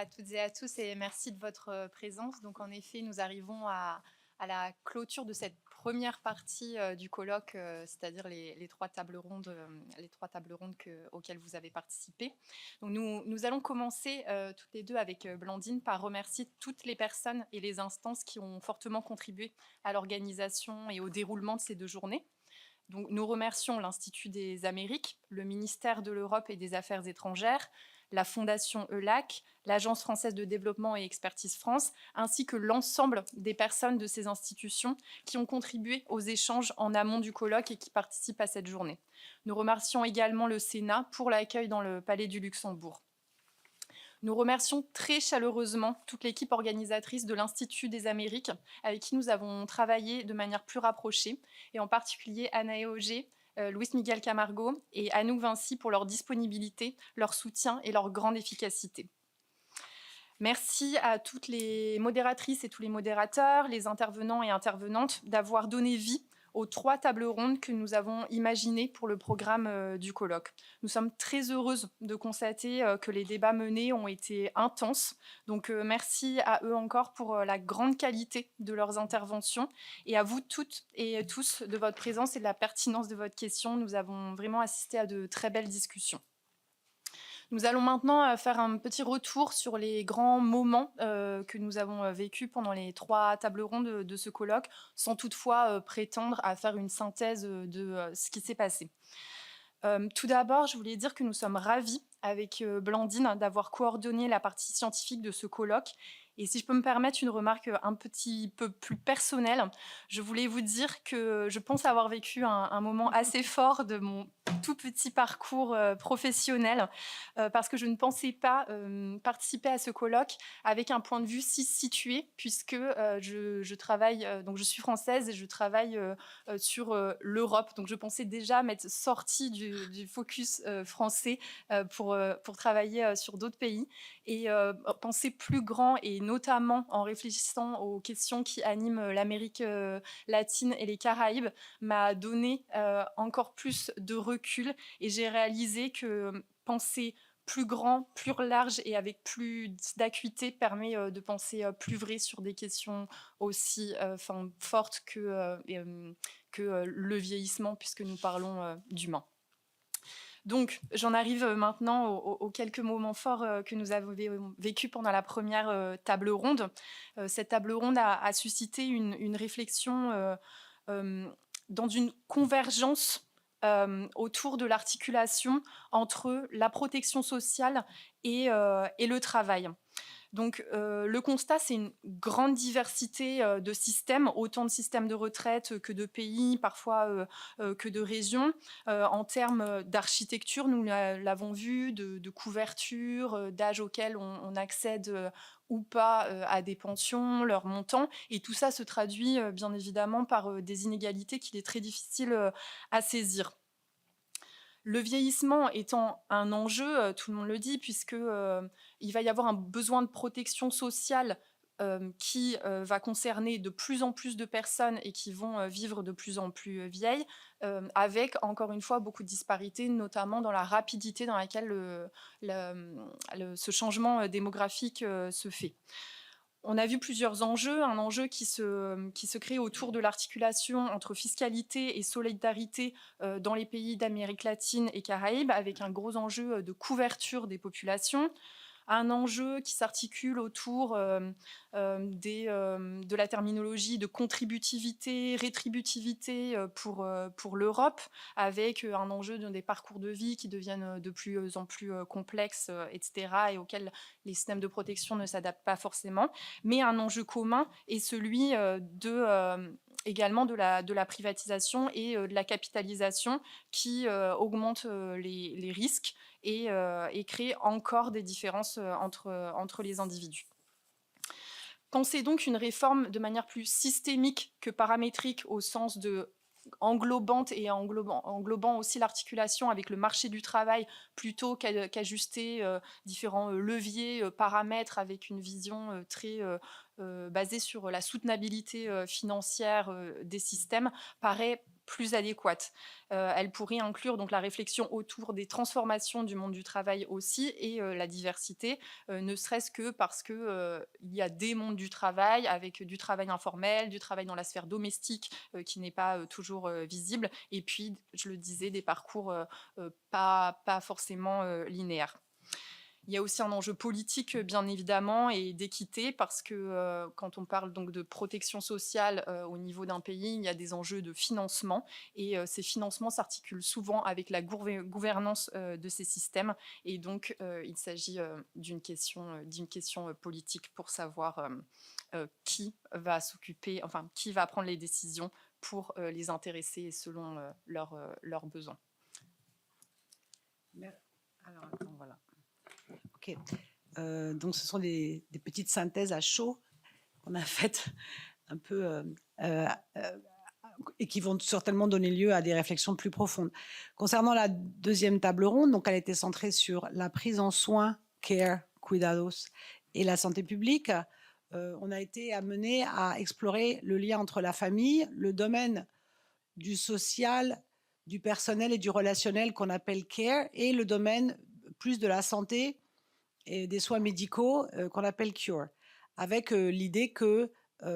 toutes et à tous et merci de votre présence. Donc en effet, nous arrivons à la clôture de cette première partie du colloque, c'est-à-dire les trois tables rondes, auxquelles vous avez participé. Donc nous allons commencer toutes les deux avec Blandine par remercier toutes les personnes et les instances qui ont fortement contribué à l'organisation et au déroulement de ces 2 journées. Donc, nous remercions l'Institut des Amériques, le ministère de l'Europe et des Affaires étrangères, la Fondation ELAC, l'Agence française de développement et Expertise France, ainsi que l'ensemble des personnes de ces institutions qui ont contribué aux échanges en amont du colloque et qui participent à cette journée. Nous remercions également le Sénat pour l'accueil dans le Palais du Luxembourg. Nous remercions très chaleureusement toute l'équipe organisatrice de l'Institut des Amériques avec qui nous avons travaillé de manière plus rapprochée, et en particulier Anaë Auger, Luis Miguel Camargo et Anouk Vinci pour leur disponibilité, leur soutien et leur grande efficacité. Merci à toutes les modératrices et tous les modérateurs, les intervenants et intervenantes d'avoir donné vie aux 3 tables rondes que nous avons imaginées pour le programme du colloque. Nous sommes très heureuses de constater que les débats menés ont été intenses. Donc merci à eux encore pour la grande qualité de leurs interventions et à vous toutes et tous de votre présence et de la pertinence de votre question. Nous avons vraiment assisté à de très belles discussions. Nous allons maintenant faire un petit retour sur les grands moments que nous avons vécus pendant les 3 tables rondes de ce colloque, sans toutefois prétendre à faire une synthèse de ce qui s'est passé. Tout d'abord, je voulais dire que nous sommes ravis avec Blandine d'avoir coordonné la partie scientifique de ce colloque. Et si je peux me permettre une remarque un petit peu plus personnelle, je voulais vous dire que je pense avoir vécu un moment assez fort de mon tout petit parcours professionnel, parce que je ne pensais pas participer à ce colloque avec un point de vue si situé, puisque je travaille, donc je suis française et je travaille sur l'Europe. Donc je pensais déjà m'être sortie du focus français pour travailler sur d'autres pays et penser plus grand, et notamment en réfléchissant aux questions qui animent l'Amérique latine et les Caraïbes, m'a donné encore plus de recul, et j'ai réalisé que penser plus grand, plus large et avec plus d'acuité permet de penser plus vrai sur des questions aussi fortes que le vieillissement, puisque nous parlons d'humain. Donc, j'en arrive maintenant aux quelques moments forts que nous avons vécus pendant la première table ronde. Cette table ronde a suscité une réflexion dans une convergence autour de l'articulation entre la protection sociale et le travail. Donc le constat, c'est une grande diversité de systèmes, autant de systèmes de retraite que de pays, parfois que de régions. En termes d'architecture, nous l'avons vu, de couverture, d'âge auquel on accède ou pas à des pensions, leur montant. Et tout ça se traduit bien évidemment par des inégalités qu'il est très difficile à saisir. Le vieillissement étant un enjeu, tout le monde le dit, puisque il va y avoir un besoin de protection sociale qui va concerner de plus en plus de personnes et qui vont vivre de plus en plus vieilles, avec, encore une fois, beaucoup de disparités, notamment dans la rapidité dans laquelle ce changement démographique se fait. On a vu plusieurs enjeux. Un enjeu qui se crée autour de l'articulation entre fiscalité et solidarité dans les pays d'Amérique latine et Caraïbes, avec un gros enjeu de couverture des populations. Un enjeu qui s'articule autour de la terminologie de contributivité, rétributivité pour l'Europe, avec un enjeu des parcours de vie qui deviennent de plus en plus complexes, etc., et auxquels les systèmes de protection ne s'adaptent pas forcément. Mais un enjeu commun est celui également de la privatisation et de la capitalisation qui augmente les risques et crée encore des différences entre les individus. Pensez donc une réforme de manière plus systémique que paramétrique, au sens de englobante et englobant aussi l'articulation avec le marché du travail, plutôt qu'ajuster différents leviers, paramètres, avec une vision très basée sur la soutenabilité financière des systèmes, paraît plus adéquate. Elle pourrait inclure donc la réflexion autour des transformations du monde du travail aussi et la diversité, ne serait-ce que parce que, il y a des mondes du travail avec du travail informel, du travail dans la sphère domestique, qui n'est pas, toujours, visible et puis, je le disais, des parcours, pas forcément, linéaires. Il y a aussi un enjeu politique, bien évidemment et d'équité parce que, quand on parle donc de protection sociale, au niveau d'un pays, il y a des enjeux de financement et ces financements s'articulent souvent avec la gouvernance, de ces systèmes et donc il s'agit, d'une question, politique pour savoir, qui va s'occuper enfin, qui va prendre les décisions pour, les intéresser et selon, leurs besoins. Alors, attends, voilà. Ok. Donc, ce sont des petites synthèses à chaud qu'on a faites un peu et qui vont certainement donner lieu à des réflexions plus profondes. Concernant la deuxième table ronde, donc elle était centrée sur la prise en soin, care, cuidados, et la santé publique. On a été amené à explorer le lien entre la famille, le domaine du social, du personnel et du relationnel qu'on appelle care, et le domaine plus de la santé et des soins médicaux qu'on appelle cure, avec l'idée que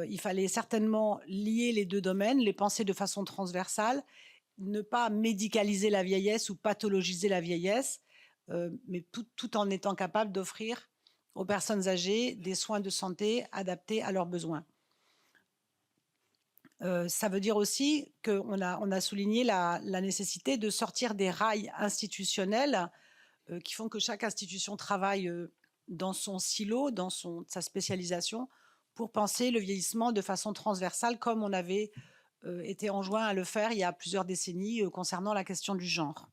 il fallait certainement lier les deux domaines, les penser de façon transversale, ne pas médicaliser la vieillesse ou pathologiser la vieillesse, mais tout en étant capable d'offrir aux personnes âgées des soins de santé adaptés à leurs besoins. Ça veut dire aussi qu'on a souligné la nécessité de sortir des rails institutionnels qui font que chaque institution travaille dans son silo, dans sa spécialisation, pour penser le vieillissement de façon transversale, comme on avait été enjoint à le faire il y a plusieurs décennies concernant la question du genre.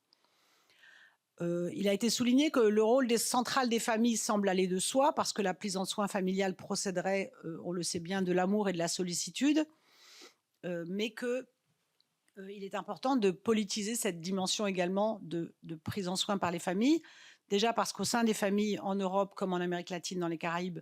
Il a été souligné que le rôle central des familles semble aller de soi, parce que la prise en soin familiale procéderait, on le sait bien, de l'amour et de la sollicitude, mais qu'il est important de politiser cette dimension également de prise en soin par les familles. Déjà parce qu'au sein des familles, en Europe comme en Amérique latine, dans les Caraïbes,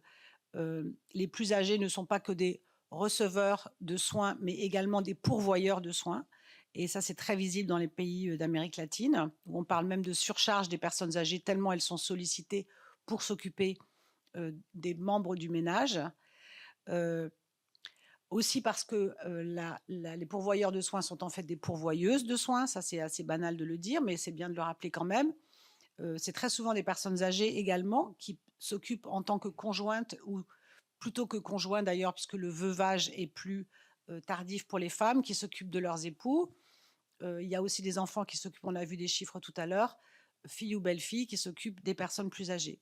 les plus âgés ne sont pas que des receveurs de soins, mais également des pourvoyeurs de soins. Et ça, c'est très visible dans les pays d'Amérique latine, où on parle même de surcharge des personnes âgées, tellement elles sont sollicitées pour s'occuper des membres du ménage. Aussi parce que les pourvoyeurs de soins sont en fait des pourvoyeuses de soins, ça c'est assez banal de le dire, mais c'est bien de le rappeler quand même. C'est très souvent des personnes âgées également qui s'occupent en tant que conjointes, ou plutôt que conjoints d'ailleurs, puisque le veuvage est plus tardif pour les femmes, qui s'occupent de leurs époux. Il y a aussi des enfants qui s'occupent, on a vu des chiffres tout à l'heure, filles ou belles-filles qui s'occupent des personnes plus âgées.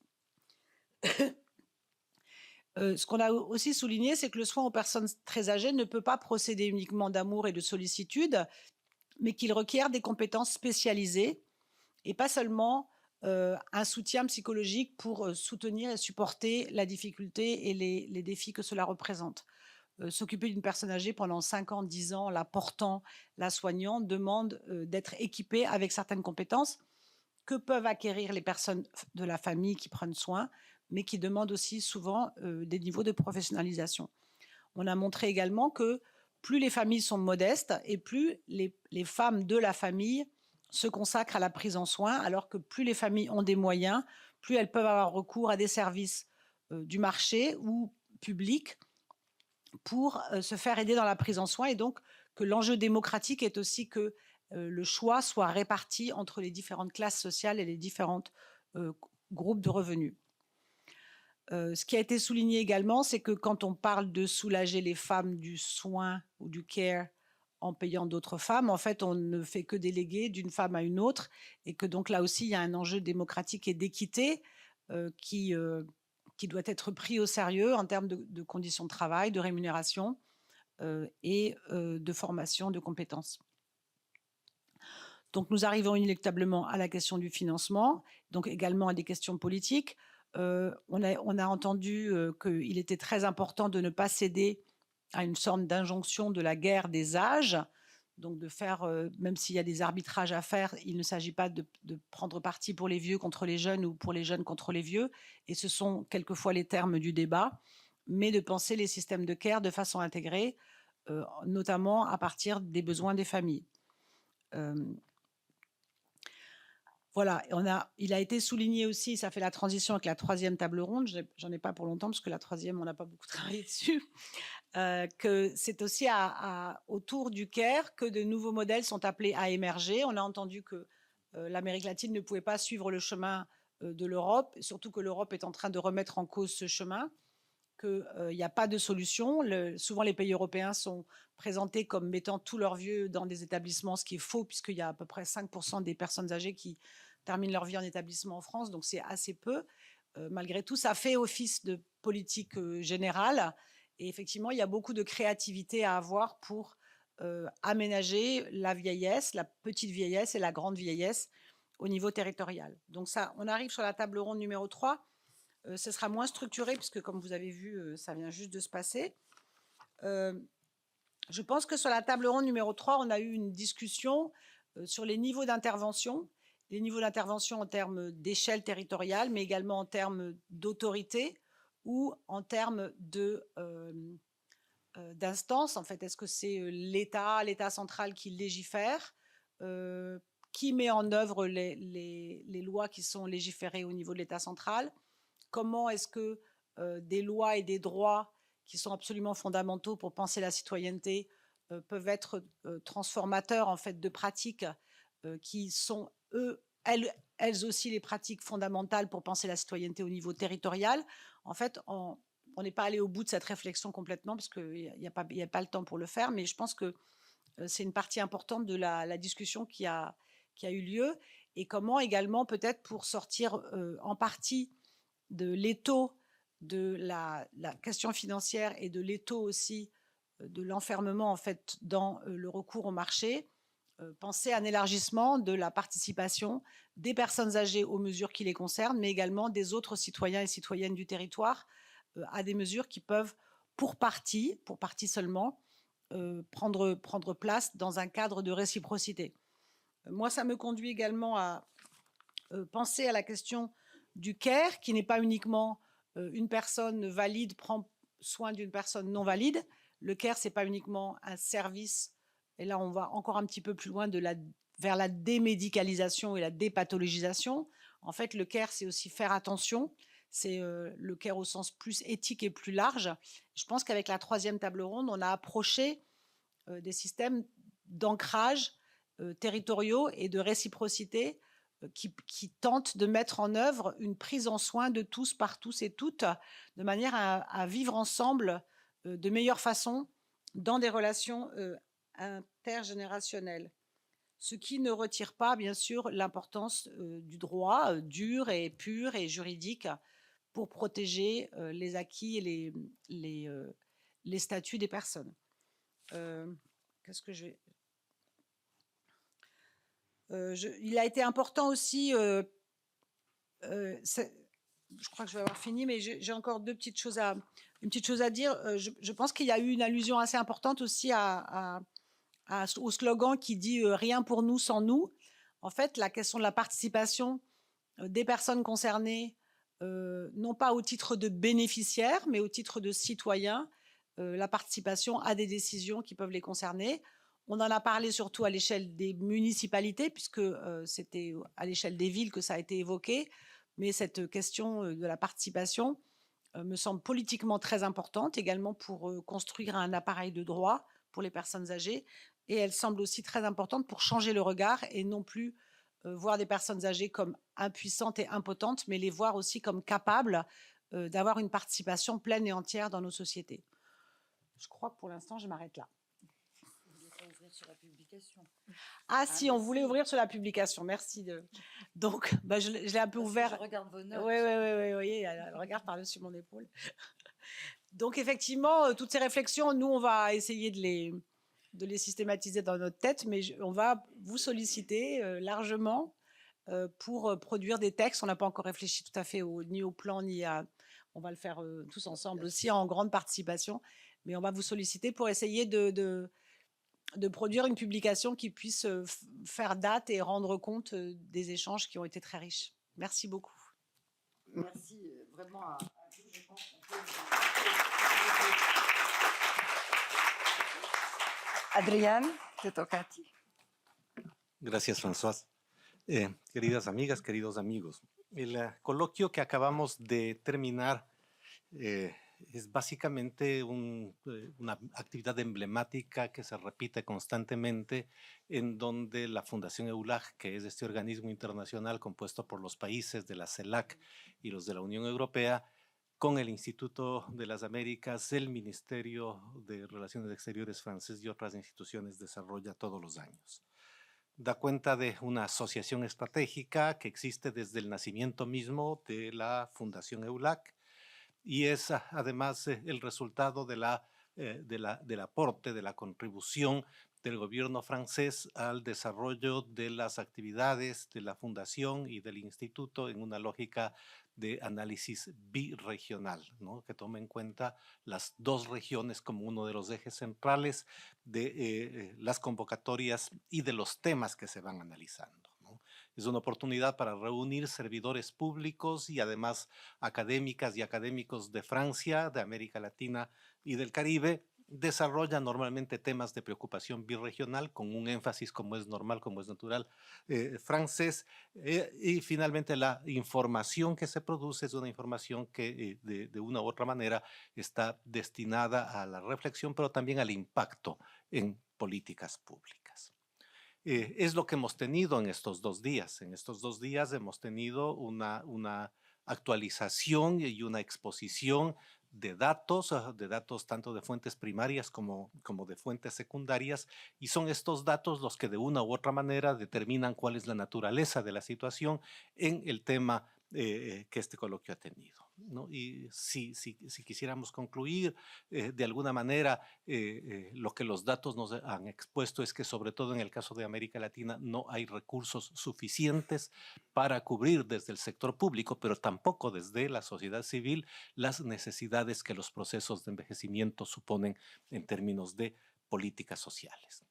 Ce qu'on a aussi souligné, c'est que le soin aux personnes très âgées ne peut pas procéder uniquement d'amour et de sollicitude, mais qu'il requiert des compétences spécialisées et pas seulement un soutien psychologique pour soutenir et supporter la difficulté et les défis que cela représente. S'occuper d'une personne âgée pendant 5 ans, 10 ans, la portant, la soignant, demande d'être équipé avec certaines compétences que peuvent acquérir les personnes de la famille qui prennent soin, mais qui demandent aussi souvent des niveaux de professionnalisation. On a montré également que plus les familles sont modestes et plus les femmes de la famille se consacrent à la prise en soin, alors que plus les familles ont des moyens, plus elles peuvent avoir recours à des services du marché ou publics pour se faire aider dans la prise en soin, et donc que l'enjeu démocratique est aussi que le choix soit réparti entre les différentes classes sociales et les différents groupes de revenus. Ce qui a été souligné également, c'est que quand on parle de soulager les femmes du soin ou du care en payant d'autres femmes, en fait, on ne fait que déléguer d'une femme à une autre, et que donc là aussi, il y a un enjeu démocratique et d'équité qui doit être pris au sérieux en termes de conditions de travail, de rémunération et de formation, de compétences. Donc nous arrivons inéluctablement à la question du financement, donc également à des questions politiques. On a entendu qu'il était très important de ne pas céder à une sorte d'injonction de la guerre des âges, donc de faire, même s'il y a des arbitrages à faire, il ne s'agit pas de prendre parti pour les vieux contre les jeunes ou pour les jeunes contre les vieux, et ce sont quelquefois les termes du débat, mais de penser les systèmes de care de façon intégrée, notamment à partir des besoins des familles. Voilà, il a été souligné aussi, ça fait la transition avec la troisième table ronde, j'en ai pas pour longtemps parce que la troisième, on n'a pas beaucoup travaillé dessus, que c'est aussi autour du Caire que de nouveaux modèles sont appelés à émerger. On a entendu que l'Amérique latine ne pouvait pas suivre le chemin de l'Europe, surtout que l'Europe est en train de remettre en cause ce chemin, qu'il n'y a pas de solution. Souvent, les pays européens sont présentés comme mettant tous leurs vieux dans des établissements, ce qui est faux, puisqu'il y a à peu près 5% des personnes âgées qui terminent leur vie en établissement en France, donc c'est assez peu. Malgré tout, ça fait office de politique générale. Et effectivement, il y a beaucoup de créativité à avoir pour aménager la vieillesse, la petite vieillesse et la grande vieillesse au niveau territorial. Donc ça, on arrive sur la table ronde numéro 3. Ce sera moins structuré, puisque comme vous avez vu, ça vient juste de se passer. Je pense que sur la table ronde numéro 3, on a eu une discussion sur les niveaux d'intervention en termes d'échelle territoriale, mais également en termes d'autorité ou en termes d'instance. En fait, est-ce que c'est l'État central qui légifère, qui met en œuvre les lois qui sont légiférées au niveau de l'État central? Comment est-ce que des lois et des droits qui sont absolument fondamentaux pour penser la citoyenneté peuvent être transformateurs en fait de pratiques qui sont elles aussi les pratiques fondamentales pour penser la citoyenneté au niveau territorial. En fait, on n'est pas allé au bout de cette réflexion complètement parce qu'il n'y a pas le temps pour le faire, mais je pense que c'est une partie importante de la discussion qui a eu lieu, et comment également peut-être pour sortir en partie de l'étau de la question financière et de l'étau aussi de l'enfermement en fait dans le recours au marché, penser à un élargissement de la participation des personnes âgées aux mesures qui les concernent, mais également des autres citoyens et citoyennes du territoire à des mesures qui peuvent pour partie seulement, prendre place dans un cadre de réciprocité. Moi, ça me conduit également à penser à la question du care, qui n'est pas uniquement une personne valide prend soin d'une personne non valide. Le care, c'est pas uniquement un service, et là on va encore un petit peu plus loin vers la démédicalisation et la dépathologisation. En fait, le care, c'est aussi faire attention, c'est le care au sens plus éthique et plus large. Je pense qu'avec la troisième table ronde, on a approché des systèmes d'ancrage territoriaux et de réciprocité qui tentent de mettre en œuvre une prise en soin de tous par tous et toutes, de manière à vivre ensemble de meilleure façon dans des relations intergénérationnelles. Ce qui ne retire pas, bien sûr, l'importance du droit dur et pur et juridique pour protéger les acquis et les statuts des personnes. Qu'est-ce que je vais... il a été important aussi, je crois que je vais avoir fini, mais j'ai encore une petite chose à dire. Je pense qu'il y a eu une allusion assez importante aussi au slogan qui dit rien pour nous sans nous. En fait, la question de la participation des personnes concernées, non pas au titre de bénéficiaires, mais au titre de citoyens, la participation à des décisions qui peuvent les concerner. On en a parlé surtout à l'échelle des municipalités, puisque c'était à l'échelle des villes que ça a été évoqué, mais cette question de la participation me semble politiquement très importante, également pour construire un appareil de droit pour les personnes âgées, et elle semble aussi très importante pour changer le regard et non plus voir des personnes âgées comme impuissantes et impotentes, mais les voir aussi comme capables d'avoir une participation pleine et entière dans nos sociétés. Je crois que pour l'instant, je m'arrête là. Sur la publication. Ah si, on voulait ouvrir sur la publication, merci. Donc, je l'ai un peu ouvert. Je regarde vos notes. Oui, elle regarde par-dessus mon épaule. Donc effectivement, toutes ces réflexions, nous, on va essayer de les systématiser dans notre tête, mais on va vous solliciter largement pour produire des textes. On n'a pas encore réfléchi tout à fait ni au plan, ni à... On va le faire tous ensemble aussi en grande participation, mais on va vous solliciter pour essayer de produire une publication qui puisse faire date et rendre compte des échanges qui ont été très riches. Merci beaucoup. Merci vraiment à vous. Je pense qu'on peut... Adriane, te toca a ti. Gracias, François. Queridas amigas, queridos amigos, el coloquio que acabamos de terminar es básicamente una actividad emblemática que se repite constantemente, en donde la Fundación EULAC, que es este organismo internacional compuesto por los países de la CELAC y los de la Unión Europea, con el Instituto de las Américas, el Ministerio de Relaciones Exteriores francés y otras instituciones desarrolla todos los años. Da cuenta de una asociación estratégica que existe desde el nacimiento mismo de la Fundación EULAC y es además el resultado del aporte, de la contribución del gobierno francés al desarrollo de las actividades de la fundación y del instituto en una lógica de análisis birregional, ¿no? Que toma en cuenta las dos regiones como uno de los ejes centrales de las convocatorias y de los temas que se van analizando, ¿no? Es una oportunidad para reunir servidores públicos y además académicas y académicos de Francia, de América Latina y del Caribe. Desarrolla normalmente temas de preocupación birregional con un énfasis, como es normal, como es natural, francés, y finalmente la información que se produce es una información que de una u otra manera está destinada a la reflexión, pero también al impacto en políticas públicas. Es lo que hemos tenido en estos 2 días. En estos 2 días hemos tenido una actualización y una exposición de datos tanto de fuentes primarias como de fuentes secundarias, y son estos datos los que de una u otra manera determinan cuál es la naturaleza de la situación en el tema que este coloquio ha tenido, ¿no? Y si quisiéramos concluir de alguna manera, lo que los datos nos han expuesto es que sobre todo en el caso de América Latina no hay recursos suficientes para cubrir desde el sector público, pero tampoco desde la sociedad civil, las necesidades que los procesos de envejecimiento suponen en términos de políticas sociales.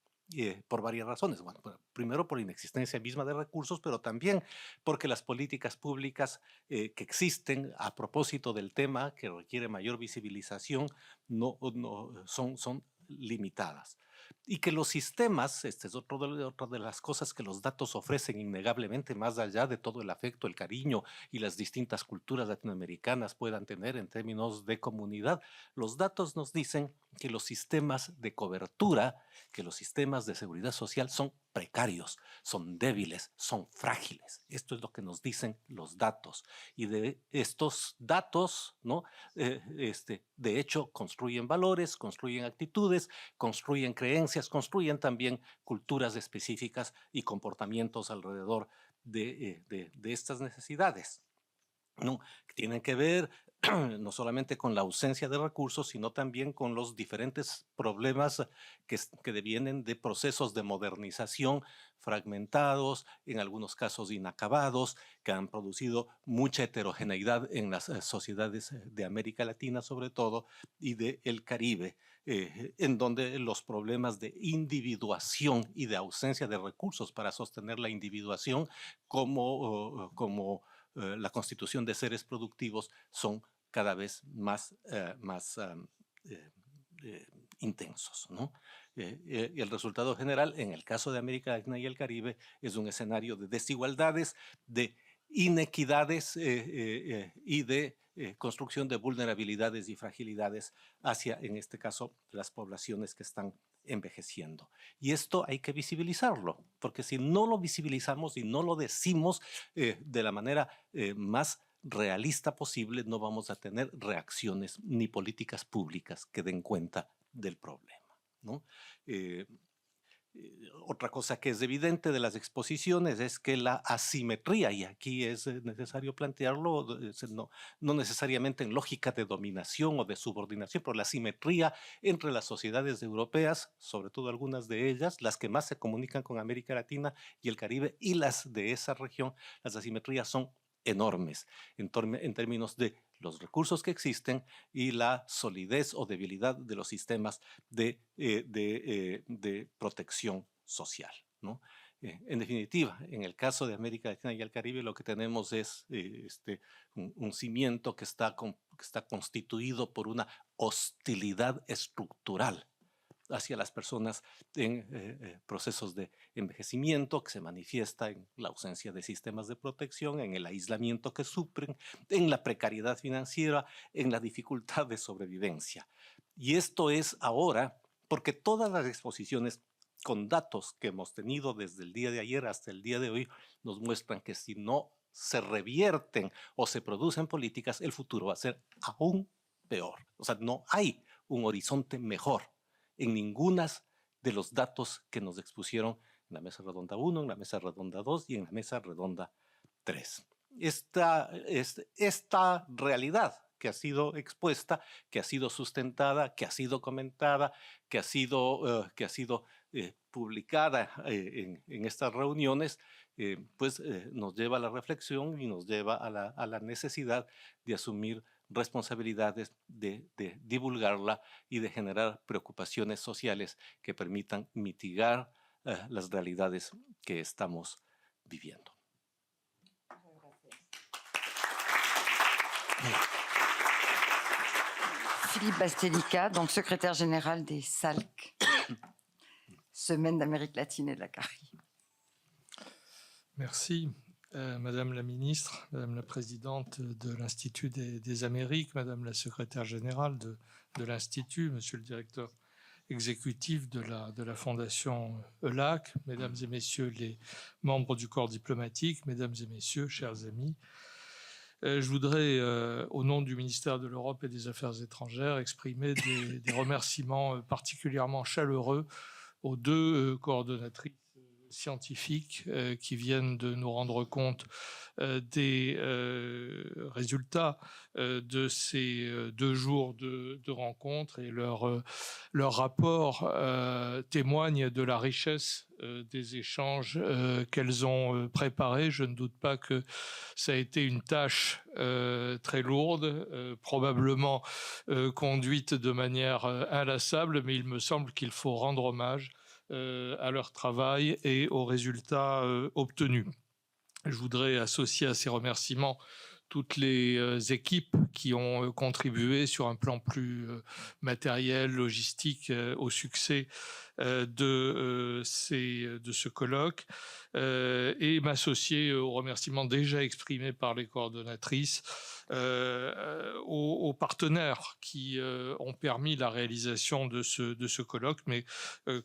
Por varias razones. Bueno, primero por inexistencia misma de recursos, pero también porque las políticas públicas que existen a propósito del tema que requiere mayor visibilización son limitadas. Y que los sistemas, este es otra de las cosas que los datos ofrecen innegablemente, más allá de todo el afecto, el cariño y las distintas culturas latinoamericanas puedan tener en términos de comunidad, los datos nos dicen que los sistemas de cobertura, que los sistemas de seguridad social son precarios, son débiles, son frágiles. Esto es lo que nos dicen los datos. Y de estos datos, ¿no? De hecho, construyen valores, construyen actitudes, construyen creencias, construyen también culturas específicas y comportamientos alrededor de estas necesidades, ¿no? Que tienen que ver no solamente con la ausencia de recursos, sino también con los diferentes problemas que devienen de procesos de modernización fragmentados, en algunos casos inacabados, que han producido mucha heterogeneidad en las sociedades de América Latina sobre todo y del Caribe, en donde los problemas de individuación y de ausencia de recursos para sostener la individuación como la constitución de seres productivos son cada vez más intensos, ¿no? Y el resultado general, en el caso de América Latina y el Caribe, es un escenario de desigualdades, de inequidades y de construcción de vulnerabilidades y fragilidades hacia, en este caso, las poblaciones que están envejeciendo. Y esto hay que visibilizarlo, porque si no lo visibilizamos y no lo decimos de la manera más realista posible, no vamos a tener reacciones ni políticas públicas que den cuenta del problema, ¿no? Otra cosa que es evidente de las exposiciones es que la asimetría, y aquí es necesario plantearlo, no necesariamente en lógica de dominación o de subordinación, pero la asimetría entre las sociedades europeas, sobre todo algunas de ellas, las que más se comunican con América Latina y el Caribe, y las de esa región, las asimetrías son enormes en términos de los recursos que existen y la solidez o debilidad de los sistemas de protección social, ¿no? En definitiva, en el caso de América Latina y el Caribe, lo que tenemos es un cimiento que está constituido por una hostilidad estructural hacia las personas en procesos de envejecimiento que se manifiesta en la ausencia de sistemas de protección, en el aislamiento que sufren, en la precariedad financiera, en la dificultad de sobrevivencia. Y esto es ahora porque todas las exposiciones con datos que hemos tenido desde el día de ayer hasta el día de hoy nos muestran que si no se revierten o se producen políticas, el futuro va a ser aún peor. O sea, no hay un horizonte mejor en ninguna de los datos que nos expusieron en la mesa redonda 1, en la mesa redonda 2 y en la mesa redonda 3. Esta realidad que ha sido expuesta, que ha sido sustentada, que ha sido comentada, que ha sido publicada en estas reuniones, pues nos lleva a la reflexión y nos lleva a la necesidad de asumir responsabilidades, de divulgarla y de generar preocupaciones sociales que permitan mitigar las realidades que estamos viviendo. Philippe Bastelica, donc secrétaire général des SALC, Semaine d'Amérique latine et de la Caraïbe. Merci, Madame la Ministre, Madame la Présidente de l'Institut des Amériques, Madame la Secrétaire Générale de l'Institut, Monsieur le Directeur exécutif de la Fondation ELAC, Mesdames et Messieurs les membres du corps diplomatique, Mesdames et Messieurs, chers amis. Je voudrais, au nom du ministère de l'Europe et des Affaires étrangères, exprimer des remerciements particulièrement chaleureux aux deux coordonnatrices scientifiques qui viennent de nous rendre compte des résultats de ces 2 jours de rencontres, et leur rapport témoigne de la richesse des échanges qu'elles ont préparés. Je ne doute pas que ça a été une tâche très lourde, probablement conduite de manière inlassable, mais il me semble qu'il faut rendre hommage à leur travail et aux résultats obtenus. Je voudrais associer à ces remerciements toutes les équipes qui ont contribué sur un plan plus matériel, logistique, au succès de ce colloque, et m'associer aux remerciements déjà exprimés par les coordonnatrices, aux partenaires qui ont permis la réalisation de ce colloque, mais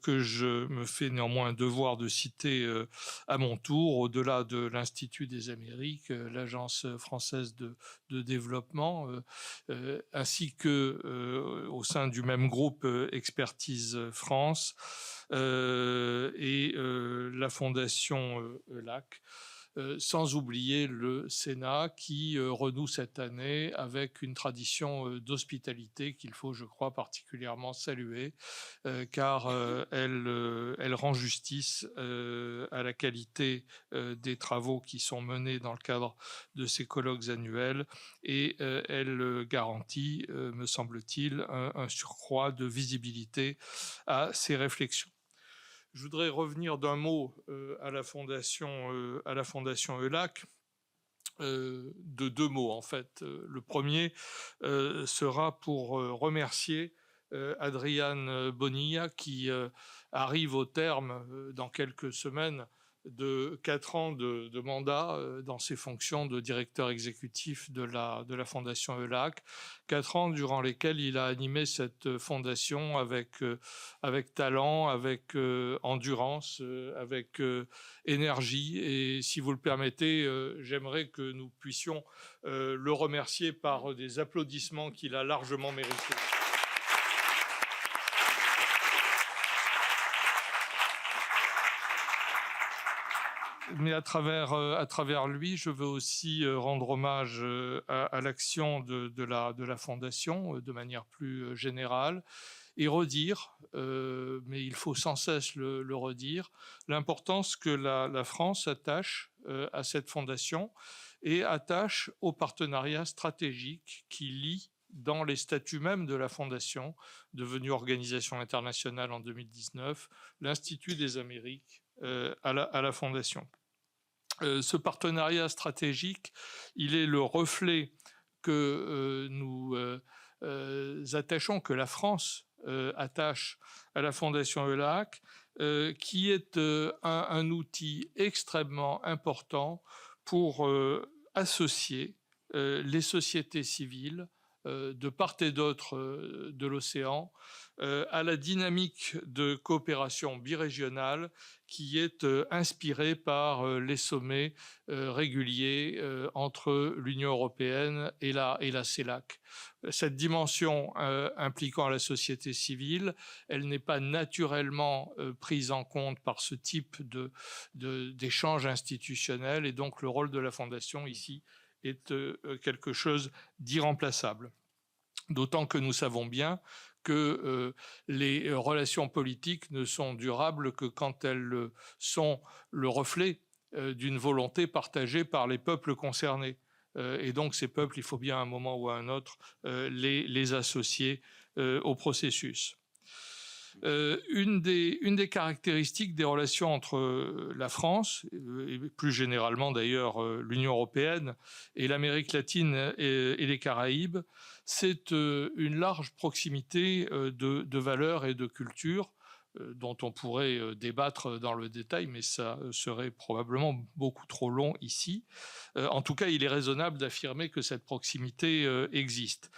que je me fais néanmoins un devoir de citer à mon tour, au-delà de l'Institut des Amériques, l'Agence française de développement, ainsi que au sein du même groupe Expertise France, et la Fondation ELAC, sans oublier le Sénat qui renoue cette année avec une tradition d'hospitalité qu'il faut, je crois, particulièrement saluer, car elle rend justice à la qualité des travaux qui sont menés dans le cadre de ces colloques annuels, et elle garantit, me semble-t-il, un surcroît de visibilité à ces réflexions. Je voudrais revenir d'un mot à la Fondation ELAC, de 2 mots en fait. Le premier sera pour remercier Adriane Bonilla qui arrive au terme dans quelques semaines de 4 ans de mandat dans ses fonctions de directeur exécutif de la Fondation ELAC, 4 ans durant lesquels il a animé cette fondation avec talent, avec endurance, avec énergie. Et si vous le permettez, j'aimerais que nous puissions le remercier par des applaudissements qu'il a largement mérités. Mais à travers lui, je veux aussi rendre hommage à l'action de la Fondation de manière plus générale, et redire, mais il faut sans cesse le redire, l'importance que la France attache à cette fondation et attache au partenariat stratégique qui lie dans les statuts même de la Fondation, devenue organisation internationale en 2019, l'Institut des Amériques à la Fondation. Ce partenariat stratégique, il est le reflet que nous attachons, que la France attache à la Fondation ELAC, qui est un outil extrêmement important pour associer les sociétés civiles de part et d'autre de l'océan à la dynamique de coopération birégionale qui est inspirée par les sommets réguliers entre l'Union européenne et la CELAC. Cette dimension impliquant la société civile, elle n'est pas naturellement prise en compte par ce type d'échange institutionnel, et donc le rôle de la Fondation ici est quelque chose d'irremplaçable. D'autant que nous savons bien que les relations politiques ne sont durables que quand elles sont le reflet d'une volonté partagée par les peuples concernés. Et donc ces peuples, il faut bien à un moment ou à un autre les associer au processus. Une des caractéristiques des relations entre la France, et plus généralement d'ailleurs l'Union européenne, et l'Amérique latine et les Caraïbes, c'est une large proximité de valeurs et de cultures dont on pourrait débattre dans le détail, mais ça serait probablement beaucoup trop long ici. En tout cas, il est raisonnable d'affirmer que cette proximité existe.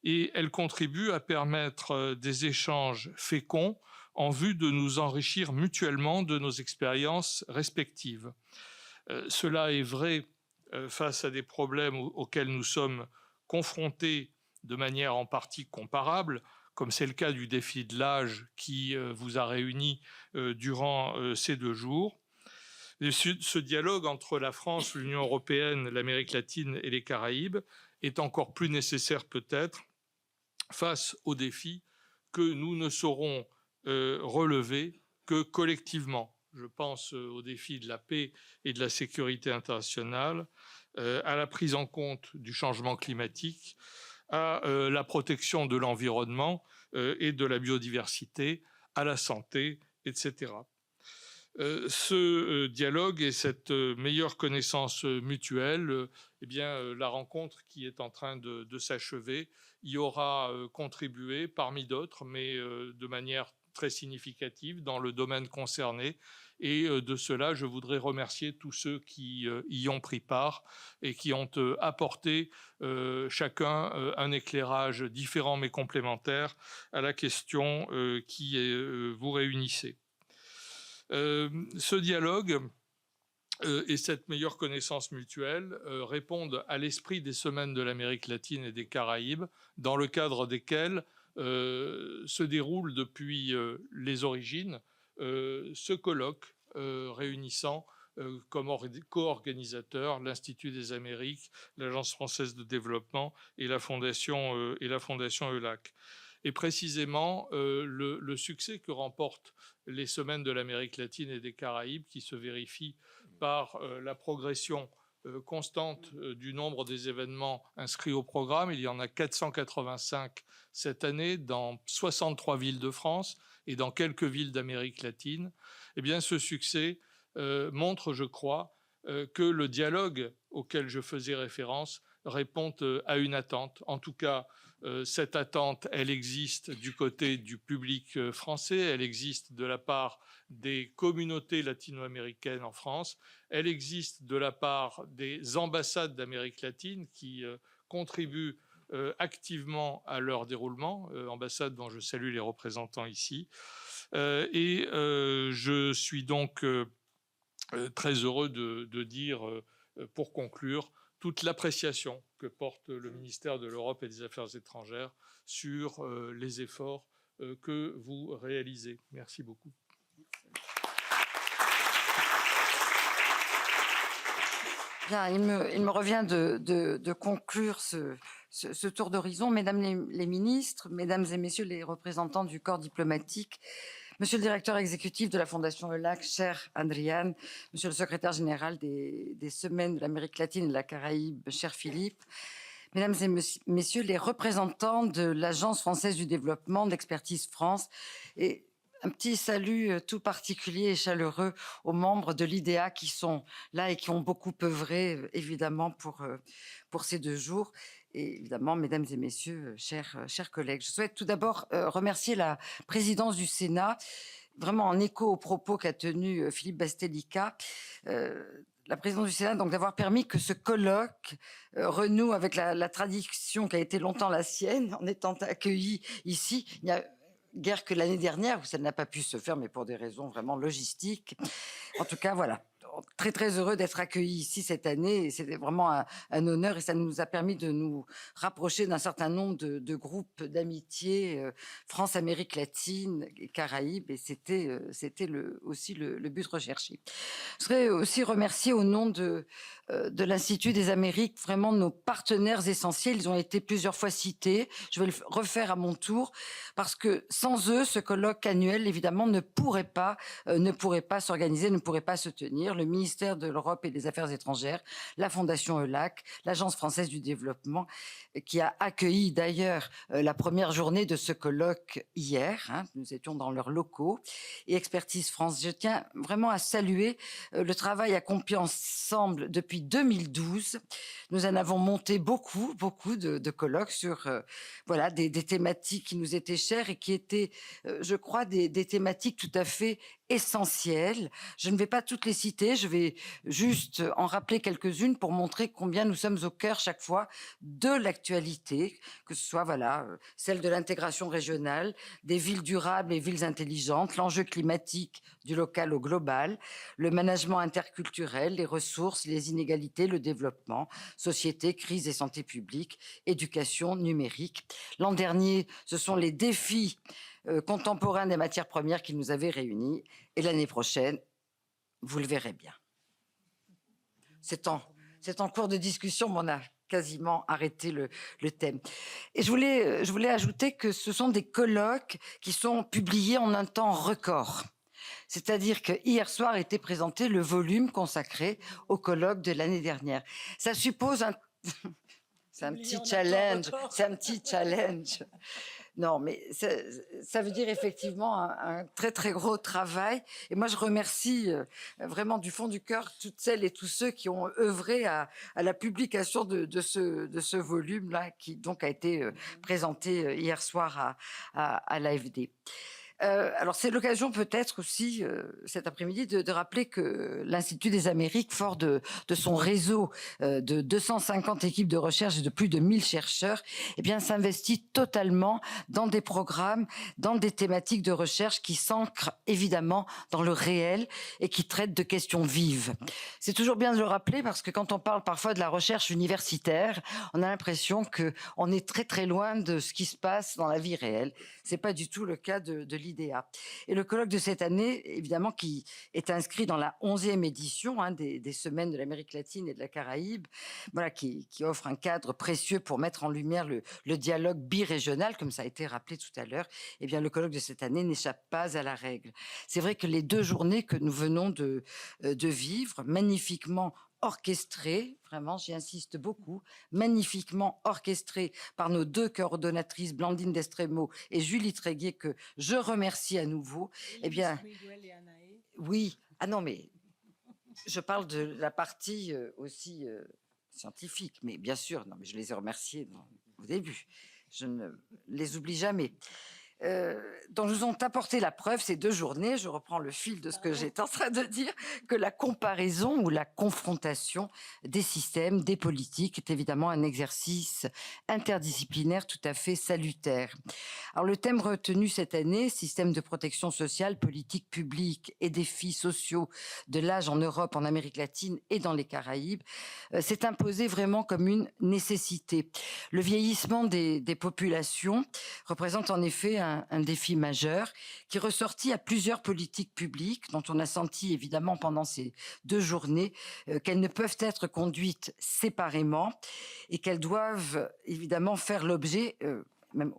Et elle contribue à permettre des échanges féconds en vue de nous enrichir mutuellement de nos expériences respectives. Cela est vrai face à des problèmes auxquels nous sommes confrontés de manière en partie comparable, comme c'est le cas du défi de l'âge qui vous a réunis durant ces 2 jours. Et ce dialogue entre la France, l'Union européenne, l'Amérique latine et les Caraïbes est encore plus nécessaire peut-être face aux défis que nous ne saurons relever que collectivement. Je pense aux défis de la paix et de la sécurité internationale, à la prise en compte du changement climatique, à la protection de l'environnement et de la biodiversité, à la santé, etc. Ce dialogue et cette meilleure connaissance mutuelle, eh bien, la rencontre qui est en train de s'achever y aura contribué parmi d'autres, mais de manière très significative dans le domaine concerné. Et de cela, je voudrais remercier tous ceux qui y ont pris part et qui ont apporté chacun un éclairage différent mais complémentaire à la question qui vous réunissait. Ce dialogue et cette meilleure connaissance mutuelle répondent à l'esprit des semaines de l'Amérique latine et des Caraïbes, dans le cadre desquelles se déroule depuis les origines ce colloque réunissant comme co-organisateurs l'Institut des Amériques, l'Agence française de développement et la Fondation ELAC. Et précisément, le succès que remportent les semaines de l'Amérique latine et des Caraïbes, qui se vérifie par la progression constante du nombre des événements inscrits au programme. Il y en a 485 cette année dans 63 villes de France et dans quelques villes d'Amérique latine. Eh bien, ce succès montre, je crois, que le dialogue auquel je faisais référence répond à une attente. En tout cas, cette attente, elle existe du côté du public français, elle existe de la part des communautés latino-américaines en France, elle existe de la part des ambassades d'Amérique latine qui contribuent activement à leur déroulement, ambassades dont je salue les représentants ici. Et je suis donc très heureux de dire, pour conclure, toute l'appréciation que porte le ministère de l'Europe et des Affaires étrangères sur les efforts que vous réalisez. Merci beaucoup. Bien, il me revient de conclure ce tour d'horizon. Mesdames les ministres, mesdames et messieurs les représentants du corps diplomatique, monsieur le directeur exécutif de la Fondation ELAC, cher Adrián, monsieur le secrétaire général des Semaines de l'Amérique latine et de la Caraïbe, cher Philippe, mesdames et messieurs les représentants de l'Agence française du développement, d'Expertise France, et un petit salut tout particulier et chaleureux aux membres de l'IDEA qui sont là et qui ont beaucoup œuvré, évidemment, pour ces 2 jours. et évidemment, mesdames et messieurs, chers collègues. Je souhaite tout d'abord remercier la présidence du Sénat, vraiment en écho aux propos qu'a tenu Philippe Bastelica, la présidence du Sénat, donc d'avoir permis que ce colloque renoue avec la tradition qui a été longtemps la sienne, en étant accueilli ici. Il n'y a guère que l'année dernière où ça n'a pas pu se faire, mais pour des raisons vraiment logistiques. En tout cas, voilà. Très, très heureux d'être accueillis ici cette année. Et c'était vraiment un honneur et ça nous a permis de nous rapprocher d'un certain nombre de groupes d'amitié France-Amérique latine et Caraïbes. Et c'était aussi le but recherché. Je voudrais aussi remercier au nom de l'Institut des Amériques vraiment nos partenaires essentiels. Ils ont été plusieurs fois cités. Je vais le refaire à mon tour parce que sans eux, ce colloque annuel, évidemment, ne pourrait pas s'organiser, ne pourrait pas se tenir. Le ministère de l'Europe et des Affaires étrangères, la Fondation EULAC, l'Agence française du développement, qui a accueilli d'ailleurs la première journée de ce colloque hier. Nous étions dans leurs locaux. Et Expertise France, je tiens vraiment à saluer le travail accompli ensemble depuis 2012. Nous en avons monté beaucoup de colloques sur voilà, des thématiques qui nous étaient chères et qui étaient, je crois, des thématiques tout à fait essentielles. Je ne vais pas toutes les citer, je vais juste en rappeler quelques-unes pour montrer combien nous sommes au cœur chaque fois de l'actualité, que ce soit voilà, celle de l'intégration régionale, des villes durables et villes intelligentes, l'enjeu climatique du local au global, le management interculturel, les ressources, les inégalités, le développement, société, crise et santé publique, éducation numérique. L'an dernier, ce sont les défis contemporains des matières premières qui nous avaient réunis. Et l'année prochaine, vous le verrez bien. C'est en cours de discussion, mais on a quasiment arrêté le thème. Et je voulais ajouter que ce sont des colloques qui sont publiés en un temps record. C'est-à-dire que hier soir était présenté le volume consacré au colloque de l'année dernière. Ça suppose c'est un petit challenge. Non, mais ça veut dire effectivement un très, très gros travail. Et moi, je remercie vraiment du fond du cœur toutes celles et tous ceux qui ont œuvré à la publication de ce volume-là, qui donc a été présenté hier soir à l'AFD. Alors, c'est l'occasion peut-être aussi cet après-midi de rappeler que l'Institut des Amériques, fort de son réseau de 250 équipes de recherche et de plus de 1000 chercheurs, eh bien, s'investit totalement dans des programmes, dans des thématiques de recherche qui s'ancrent évidemment dans le réel et qui traitent de questions vives. C'est toujours bien de le rappeler parce que quand on parle parfois de la recherche universitaire, on a l'impression qu'on est très très loin de ce qui se passe dans la vie réelle. C'est pas du tout le cas de l'IDEA. Et le colloque de cette année, évidemment, qui est inscrit dans la 11e édition des Semaines de l'Amérique latine et de la Caraïbe, voilà, qui offre un cadre précieux pour mettre en lumière le dialogue birégional, comme ça a été rappelé tout à l'heure. Eh bien, le colloque de cette année n'échappe pas à la règle. C'est vrai que les 2 journées que nous venons de vivre, magnifiquement orchestré, vraiment, j'y insiste beaucoup, magnifiquement orchestré par nos 2 coordonnatrices, Blandine Destremo et Julie Tréguier, que je remercie à nouveau. Eh bien, oui, non, mais je parle de la partie aussi scientifique, mais bien sûr, non, mais je les ai remerciées au début. Je ne les oublie jamais. Dont nous ont apporté la preuve ces 2 journées, je reprends le fil de ce que j'étais en train de dire, que la comparaison ou la confrontation des systèmes, des politiques est évidemment un exercice interdisciplinaire tout à fait salutaire. Alors le thème retenu cette année, système de protection sociale, politique publique et défis sociaux de l'âge en Europe, en Amérique latine et dans les Caraïbes, s'est imposé vraiment comme une nécessité. Le vieillissement des populations représente en effet un défi majeur qui est ressorti à plusieurs politiques publiques dont on a senti évidemment pendant ces 2 journées qu'elles ne peuvent être conduites séparément et qu'elles doivent évidemment faire l'objet même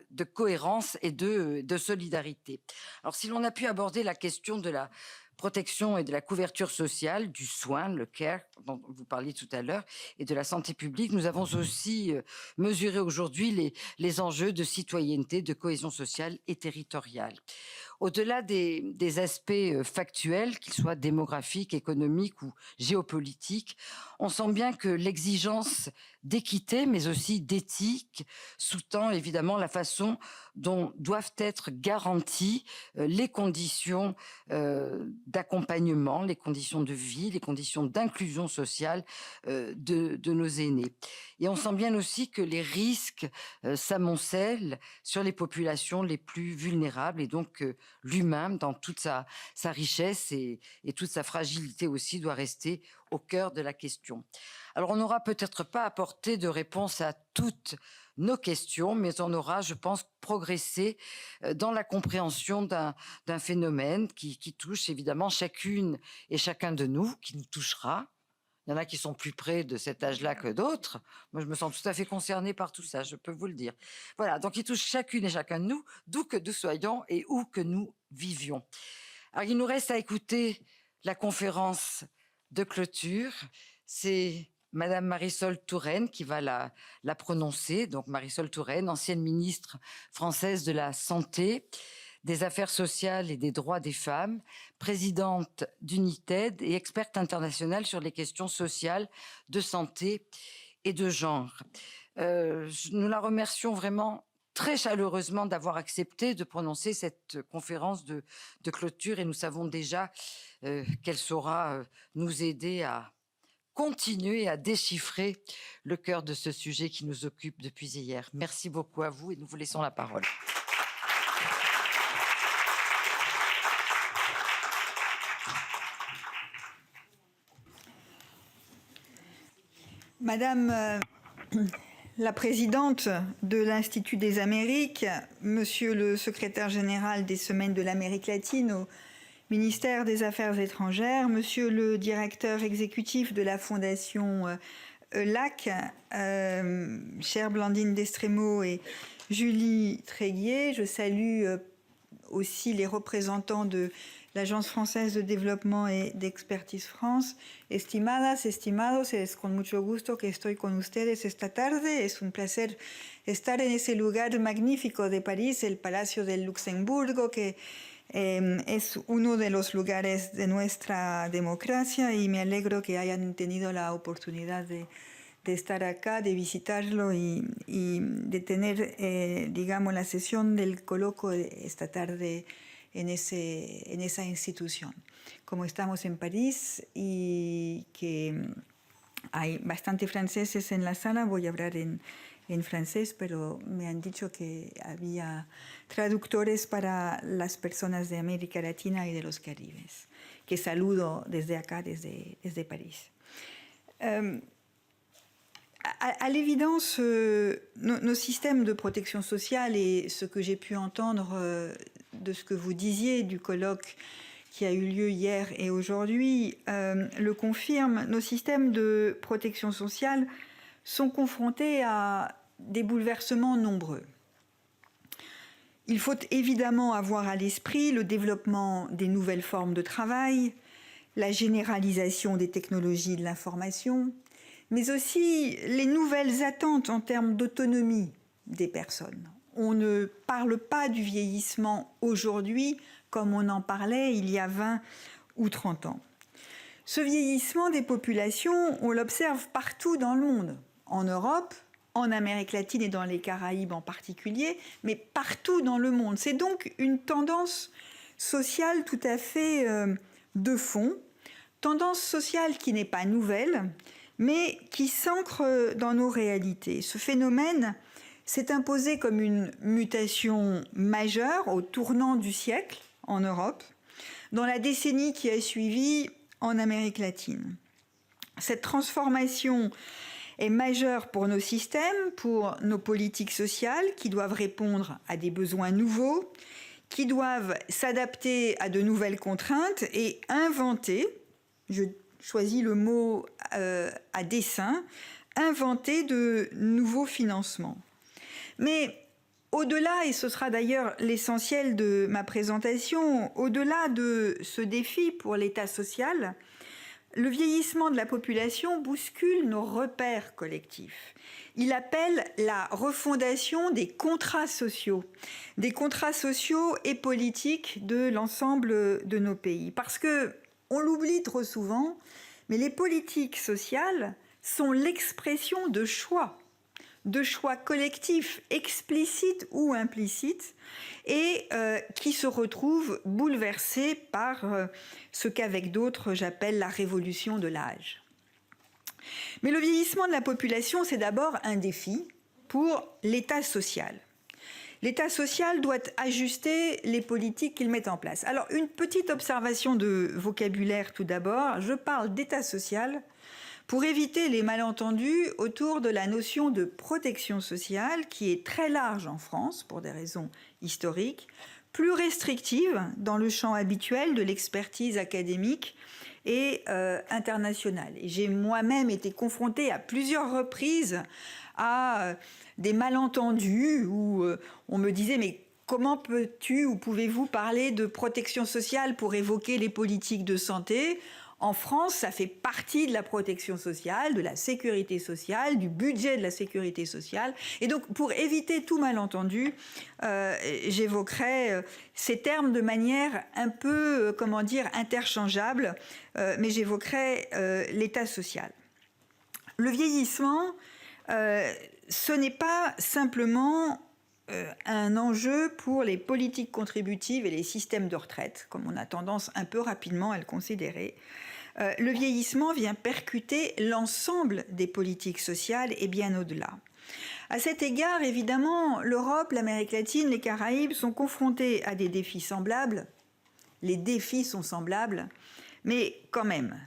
de cohérence et de solidarité. Alors si l'on a pu aborder la question de la protection et de la couverture sociale, du soin, le care, dont vous parliez tout à l'heure, et de la santé publique, nous avons aussi mesuré aujourd'hui les enjeux de citoyenneté, de cohésion sociale et territoriale. Au-delà des aspects factuels, qu'ils soient démographiques, économiques ou géopolitiques, on sent bien que l'exigence d'équité, mais aussi d'éthique, sous-tend évidemment la façon dont doivent être garanties les conditions d'accompagnement, les conditions de vie, les conditions d'inclusion sociale de nos aînés. Et on sent bien aussi que les risques s'amoncellent sur les populations les plus vulnérables, et donc l'humain, dans toute sa richesse et toute sa fragilité aussi, doit rester au cœur de la question. Alors, on n'aura peut-être pas apporté de réponse à toutes nos questions, mais on aura, je pense, progressé dans la compréhension d'un phénomène qui touche évidemment chacune et chacun de nous, qui nous touchera. Il y en a qui sont plus près de cet âge-là que d'autres. Moi, je me sens tout à fait concernée par tout ça, je peux vous le dire. Voilà, donc il touche chacune et chacun de nous, d'où que nous soyons et où que nous vivions. Alors, il nous reste à écouter la conférence de clôture. C'est Madame Marisol Touraine qui va la prononcer. Donc, Marisol Touraine, ancienne ministre française de la Santé, des Affaires sociales et des droits des femmes, présidente d'UNITED et experte internationale sur les questions sociales, de santé et de genre. Nous la remercions vraiment très chaleureusement d'avoir accepté de prononcer cette conférence de clôture, et nous savons déjà qu'elle saura nous aider à continuer à déchiffrer le cœur de ce sujet qui nous occupe depuis hier. Merci beaucoup à vous et nous vous laissons la parole. Madame la présidente de l'Institut des Amériques, monsieur le secrétaire général des Semaines de l'Amérique latine au ministère des Affaires étrangères, monsieur le directeur exécutif de la Fondation ELAC, chère Blandine Destremo et Julie Tréguier, je salue aussi les représentants de l'Agence française de développement et d'expertise France. Estimadas, estimados, es con mucho gusto que estoy con ustedes esta tarde. Es un placer estar en ese lugar magnífico de París, el Palacio del Luxemburgo, que es uno de los lugares de nuestra democracia, y me alegro que hayan tenido la oportunidad de estar acá, de visitarlo y de tener, digamos, la sesión del coloquio esta tarde en esa institución. Como estamos en París y que hay bastantes franceses en la sala, voy a hablar en francés, pero me han dicho que había traductores para las personas de América Latina y de los Caribes, que saludo desde acá, desde París. À l'évidence, nos systèmes de protection sociale, et ce que j'ai pu entendre de ce que vous disiez du colloque qui a eu lieu hier et aujourd'hui, le confirme, nos systèmes de protection sociale sont confrontés à des bouleversements nombreux. Il faut évidemment avoir à l'esprit le développement des nouvelles formes de travail, la généralisation des technologies de l'information, mais aussi les nouvelles attentes en termes d'autonomie des personnes. On ne parle pas du vieillissement aujourd'hui comme on en parlait il y a 20 ou 30 ans. Ce vieillissement des populations, on l'observe partout dans le monde, en Europe, en Amérique latine et dans les Caraïbes en particulier, mais partout dans le monde. C'est donc une tendance sociale tout à fait de fond, tendance sociale qui n'est pas nouvelle, mais qui s'ancre dans nos réalités. Ce phénomène s'est imposé comme une mutation majeure au tournant du siècle en Europe, dans la décennie qui a suivi en Amérique latine. Cette transformation est majeure pour nos systèmes, pour nos politiques sociales qui doivent répondre à des besoins nouveaux, qui doivent s'adapter à de nouvelles contraintes et inventer, je choisis le mot à dessein, inventer de nouveaux financements. Mais au-delà, et ce sera d'ailleurs l'essentiel de ma présentation, au-delà de ce défi pour l'État social, le vieillissement de la population bouscule nos repères collectifs. Il appelle la refondation des contrats sociaux et politiques de l'ensemble de nos pays. Parce que, on l'oublie trop souvent, mais les politiques sociales sont l'expression de choix collectifs, explicites ou implicites, et qui se retrouvent bouleversés par ce qu'avec d'autres j'appelle la révolution de l'âge. Mais le vieillissement de la population, c'est d'abord un défi pour l'État social. L'État social doit ajuster les politiques qu'il met en place. Alors, une petite observation de vocabulaire tout d'abord. Je parle d'État social pour éviter les malentendus autour de la notion de protection sociale, qui est très large en France, pour des raisons historiques, plus restrictive dans le champ habituel de l'expertise académique et internationale. Et j'ai moi-même été confrontée à plusieurs reprises à des malentendus où on me disait « mais comment peux-tu ou pouvez-vous parler de protection sociale pour évoquer les politiques de santé ?» En France, ça fait partie de la protection sociale, de la sécurité sociale, du budget de la sécurité sociale. Et donc, pour éviter tout malentendu, j'évoquerai ces termes de manière un peu, comment dire, interchangeable, mais j'évoquerai l'État social. Le vieillissement, ce n'est pas simplement un enjeu pour les politiques contributives et les systèmes de retraite, comme on a tendance un peu rapidement à le considérer. Le vieillissement vient percuter l'ensemble des politiques sociales et bien au-delà. À cet égard, évidemment, l'Europe, l'Amérique latine, les Caraïbes sont confrontés à des défis semblables. Les défis sont semblables, mais quand même,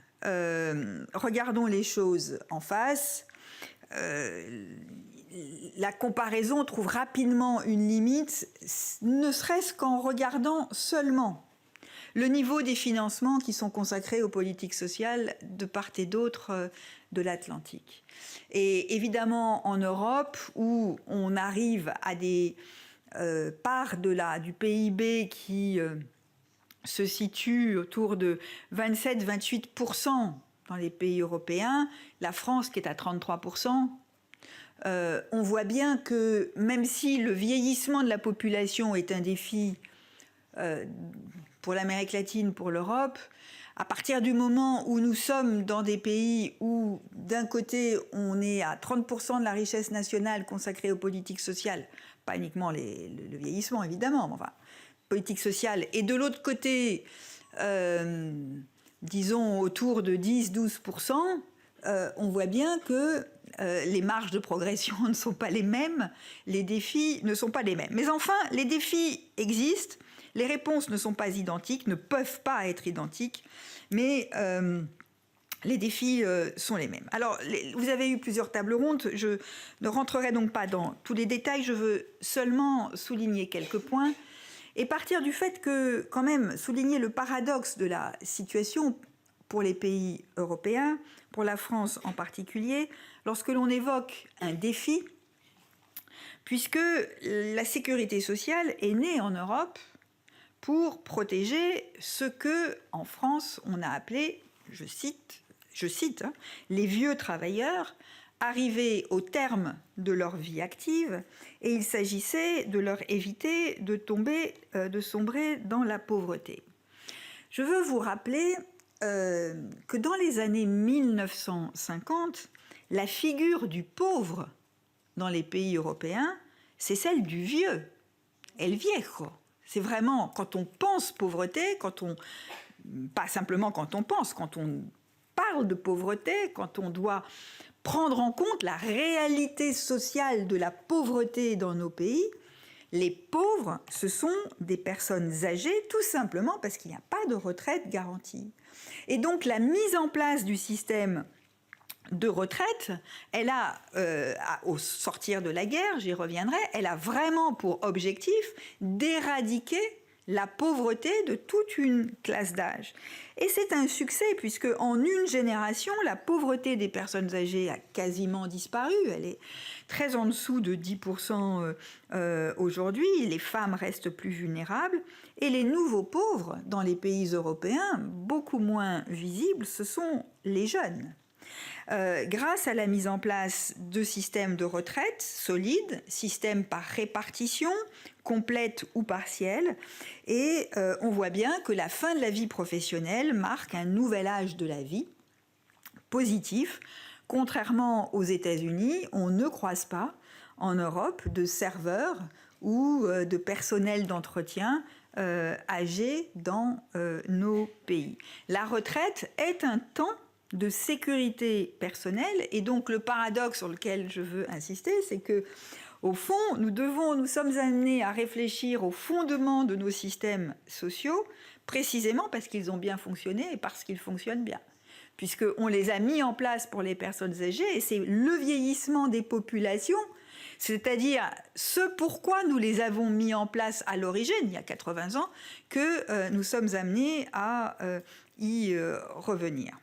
regardons les choses en face. La comparaison trouve rapidement une limite, ne serait-ce qu'en regardant seulement le niveau des financements qui sont consacrés aux politiques sociales de part et d'autre de l'Atlantique. Et évidemment, en Europe, où on arrive à des parts du PIB qui se situent autour de 27-28% dans les pays européens, la France qui est à 33%, on voit bien que même si le vieillissement de la population est un défi pour l'Amérique latine, pour l'Europe, à partir du moment où nous sommes dans des pays où, d'un côté, on est à 30% de la richesse nationale consacrée aux politiques sociales, pas uniquement le vieillissement, évidemment, mais enfin, politique sociale, et de l'autre côté, disons autour de 10-12%, on voit bien que les marges de progression ne sont pas les mêmes, les défis ne sont pas les mêmes. Mais enfin, les défis existent, les réponses ne sont pas identiques, ne peuvent pas être identiques, mais les défis sont les mêmes. Alors, vous avez eu plusieurs tables rondes, je ne rentrerai donc pas dans tous les détails, je veux seulement souligner quelques points et partir du fait que, quand même, souligner le paradoxe de la situation pour les pays européens, pour la France en particulier, lorsque l'on évoque un défi, puisque la sécurité sociale est née en Europe pour protéger ce que, en France, on a appelé, je cite, les vieux travailleurs arrivés au terme de leur vie active, et il s'agissait de leur éviter de sombrer dans la pauvreté. Je veux vous rappeler que dans les années 1950, la figure du pauvre dans les pays européens, c'est celle du vieux, el viejo. C'est vraiment, quand on pense pauvreté, pas simplement quand on pense, quand on parle de pauvreté, quand on doit prendre en compte la réalité sociale de la pauvreté dans nos pays, les pauvres, ce sont des personnes âgées, tout simplement parce qu'il n'y a pas de retraite garantie. Et donc la mise en place du système de retraite, elle a, au sortir de la guerre, j'y reviendrai, elle a vraiment pour objectif d'éradiquer la pauvreté de toute une classe d'âge. Et c'est un succès, puisque en une génération, la pauvreté des personnes âgées a quasiment disparu. Elle est très en dessous de 10% aujourd'hui. Les femmes restent plus vulnérables. Et les nouveaux pauvres, dans les pays européens, beaucoup moins visibles, ce sont les jeunes. Grâce à la mise en place de systèmes de retraite solides, systèmes par répartition, complète ou partielle, et on voit bien que la fin de la vie professionnelle marque un nouvel âge de la vie, positif. Contrairement aux États-Unis, on ne croise pas en Europe de serveurs ou de personnel d'entretien âgés dans nos pays. La retraite est un temps de sécurité personnelle, et donc le paradoxe sur lequel je veux insister, c'est que au fond, nous sommes amenés à réfléchir aux fondements de nos systèmes sociaux, précisément parce qu'ils ont bien fonctionné et parce qu'ils fonctionnent bien, puisqu'on les a mis en place pour les personnes âgées, et c'est le vieillissement des populations, c'est-à-dire ce pourquoi nous les avons mis en place à l'origine, il y a 80 ans, que nous sommes amenés à y revenir.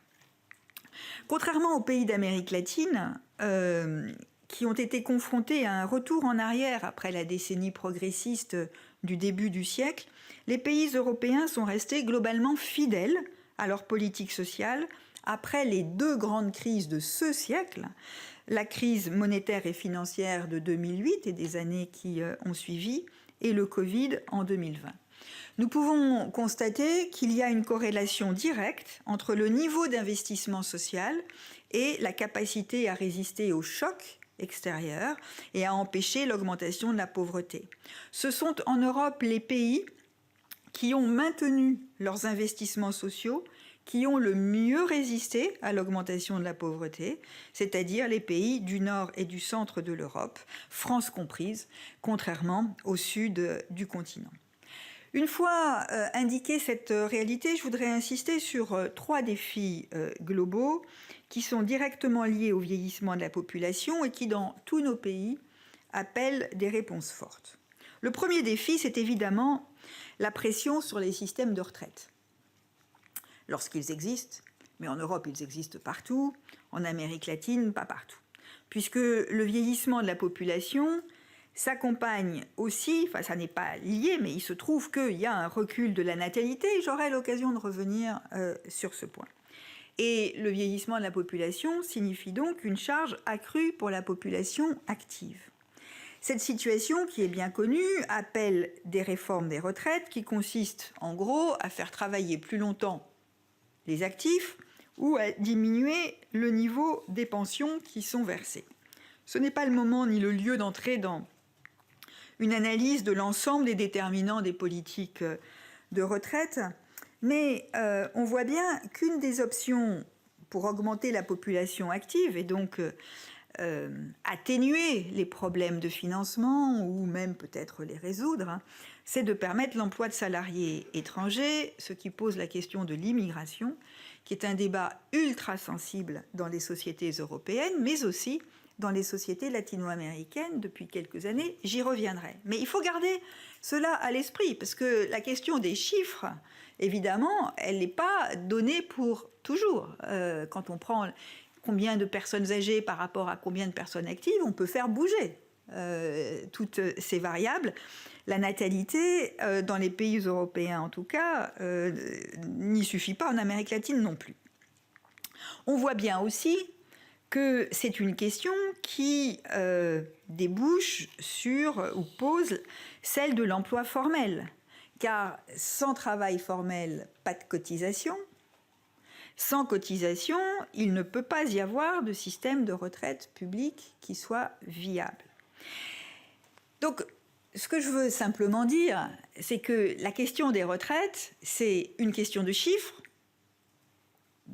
Contrairement aux pays d'Amérique latine, qui ont été confrontés à un retour en arrière après la décennie progressiste du début du siècle, les pays européens sont restés globalement fidèles à leur politique sociale après les deux grandes crises de ce siècle, la crise monétaire et financière de 2008 et des années qui ont suivi, et le Covid en 2020. Nous pouvons constater qu'il y a une corrélation directe entre le niveau d'investissement social et la capacité à résister aux chocs extérieurs et à empêcher l'augmentation de la pauvreté. Ce sont en Europe les pays qui ont maintenu leurs investissements sociaux qui ont le mieux résisté à l'augmentation de la pauvreté, c'est-à-dire les pays du nord et du centre de l'Europe, France comprise, contrairement au sud du continent. Une fois indiquée cette réalité, je voudrais insister sur trois défis globaux qui sont directement liés au vieillissement de la population et qui, dans tous nos pays, appellent des réponses fortes. Le premier défi, c'est évidemment la pression sur les systèmes de retraite. Lorsqu'ils existent, mais en Europe, ils existent partout, en Amérique latine, pas partout. Puisque le vieillissement de la population s'accompagne aussi, enfin ça n'est pas lié, mais il se trouve qu'il y a un recul de la natalité, et j'aurai l'occasion de revenir sur ce point. Et le vieillissement de la population signifie donc une charge accrue pour la population active. Cette situation, qui est bien connue, appelle des réformes des retraites qui consistent en gros à faire travailler plus longtemps les actifs ou à diminuer le niveau des pensions qui sont versées. Ce n'est pas le moment ni le lieu d'entrer dans une analyse de l'ensemble des déterminants des politiques de retraite, mais on voit bien qu'une des options pour augmenter la population active et donc atténuer les problèmes de financement ou même peut-être les résoudre, c'est de permettre l'emploi de salariés étrangers, ce qui pose la question de l'immigration, qui est un débat ultra sensible dans les sociétés européennes, mais aussi dans les sociétés latino-américaines depuis quelques années. J'y reviendrai. Mais il faut garder cela à l'esprit, parce que la question des chiffres, évidemment, elle n'est pas donnée pour toujours. Quand on prend combien de personnes âgées par rapport à combien de personnes actives, on peut faire bouger toutes ces variables. La natalité, dans les pays européens en tout cas, n'y suffit pas, en Amérique latine non plus. On voit bien aussi que c'est une question qui débouche sur ou pose celle de l'emploi formel. Car sans travail formel, pas de cotisation. Sans cotisation, il ne peut pas y avoir de système de retraite public qui soit viable. Donc, ce que je veux simplement dire, c'est que la question des retraites, c'est une question de chiffres.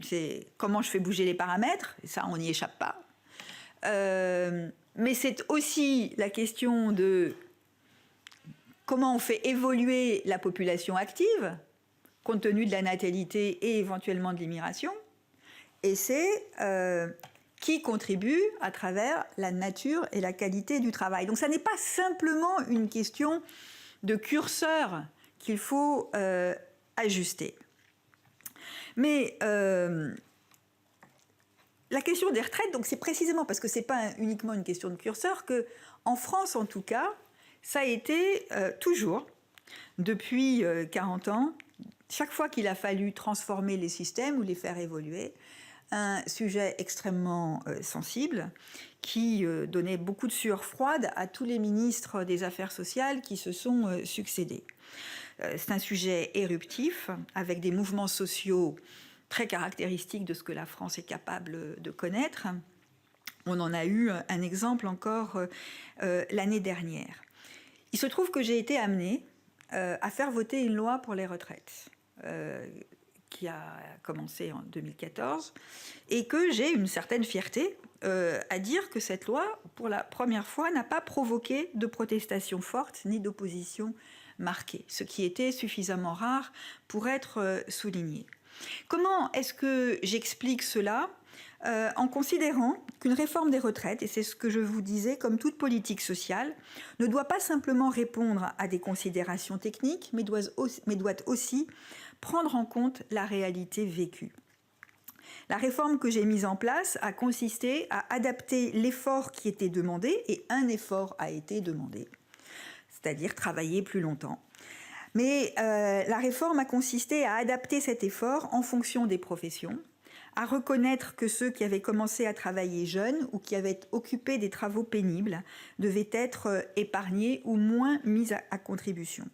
C'est comment je fais bouger les paramètres, et ça, on n'y échappe pas. Mais c'est aussi la question de comment on fait évoluer la population active, compte tenu de la natalité et éventuellement de l'immigration. Et c'est qui contribue à travers la nature et la qualité du travail. Donc ça n'est pas simplement une question de curseur qu'il faut ajuster. Mais la question des retraites, donc c'est précisément parce que ce n'est pas uniquement une question de curseur qu'en France, en tout cas, ça a été toujours, depuis 40 ans, chaque fois qu'il a fallu transformer les systèmes ou les faire évoluer, un sujet extrêmement sensible qui donnait beaucoup de sueur froide à tous les ministres des Affaires sociales qui se sont succédés. C'est un sujet éruptif, avec des mouvements sociaux très caractéristiques de ce que la France est capable de connaître. On en a eu un exemple encore l'année dernière. Il se trouve que j'ai été amenée à faire voter une loi pour les retraites qui a commencé en 2014 et que j'ai une certaine fierté à dire que cette loi, pour la première fois, n'a pas provoqué de protestation forte ni d'opposition marquée, ce qui était suffisamment rare pour être souligné. Comment est-ce que j'explique cela ? En considérant qu'une réforme des retraites, et c'est ce que je vous disais, comme toute politique sociale, ne doit pas simplement répondre à des considérations techniques, mais doit aussi prendre en compte la réalité vécue. La réforme que j'ai mise en place a consisté à adapter l'effort qui était demandé, et un effort a été demandé, c'est-à-dire travailler plus longtemps. Mais la réforme a consisté à adapter cet effort en fonction des professions, à reconnaître que ceux qui avaient commencé à travailler jeunes ou qui avaient occupé des travaux pénibles devaient être épargnés ou moins mis à contribution.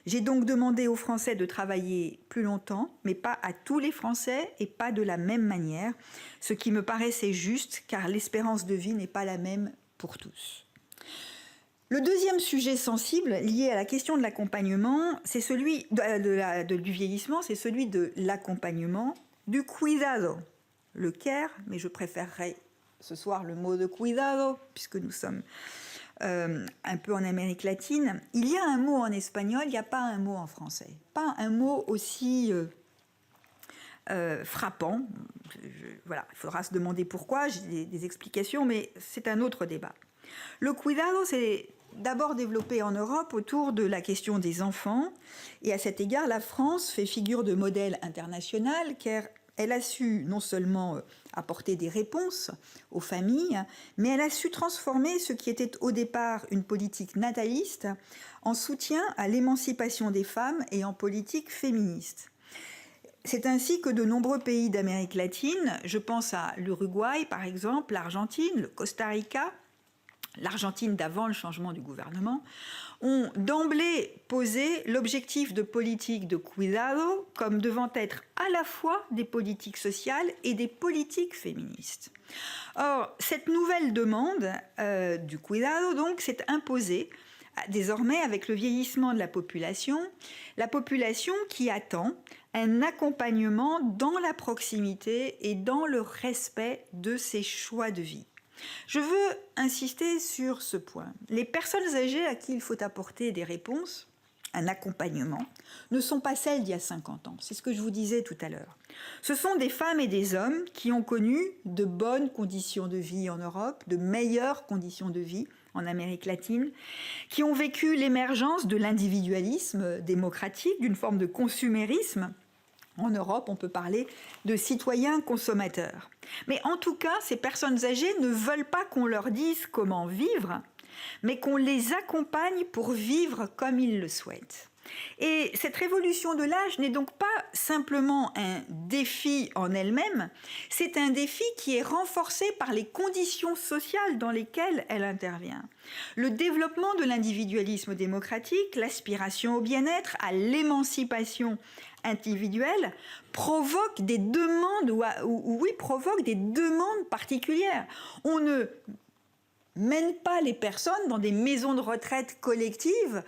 J'ai donc demandé aux Français de travailler plus longtemps, mais pas à tous les Français et pas de la même manière, ce qui me paraissait juste car l'espérance de vie n'est pas la même pour tous. Le deuxième sujet sensible lié à la question de l'accompagnement, c'est celui du vieillissement, c'est celui de l'accompagnement, du cuidado, le care, mais je préférerais ce soir le mot de cuidado, puisque nous sommes un peu en Amérique latine. Il y a un mot en espagnol, il n'y a pas un mot en français. Pas un mot aussi frappant. Voilà, il faudra se demander pourquoi, j'ai des explications, mais c'est un autre débat. Le cuidado, c'est d'abord développé en Europe autour de la question des enfants. Et à cet égard, la France fait figure de modèle international car elle a su non seulement apporter des réponses aux familles, mais elle a su transformer ce qui était au départ une politique nataliste en soutien à l'émancipation des femmes et en politique féministe. C'est ainsi que de nombreux pays d'Amérique latine, je pense à l'Uruguay par exemple, l'Argentine, le Costa Rica, l'Argentine d'avant le changement du gouvernement, ont d'emblée posé l'objectif de politique de cuidado comme devant être à la fois des politiques sociales et des politiques féministes. Or, cette nouvelle demande du cuidado donc s'est imposée désormais avec le vieillissement de la population qui attend un accompagnement dans la proximité et dans le respect de ses choix de vie. Je veux insister sur ce point. Les personnes âgées à qui il faut apporter des réponses, un accompagnement, ne sont pas celles d'il y a 50 ans. C'est ce que je vous disais tout à l'heure. Ce sont des femmes et des hommes qui ont connu de bonnes conditions de vie en Europe, de meilleures conditions de vie en Amérique latine, qui ont vécu l'émergence de l'individualisme démocratique, d'une forme de consumérisme. En Europe, on peut parler de citoyens consommateurs. Mais en tout cas, ces personnes âgées ne veulent pas qu'on leur dise comment vivre, mais qu'on les accompagne pour vivre comme ils le souhaitent. Et cette révolution de l'âge n'est donc pas simplement un défi en elle-même, c'est un défi qui est renforcé par les conditions sociales dans lesquelles elle intervient. Le développement de l'individualisme démocratique, l'aspiration au bien-être, à l'émancipation individuelle provoque des demandes, provoque des demandes particulières. On ne mène pas les personnes dans des maisons de retraite collectives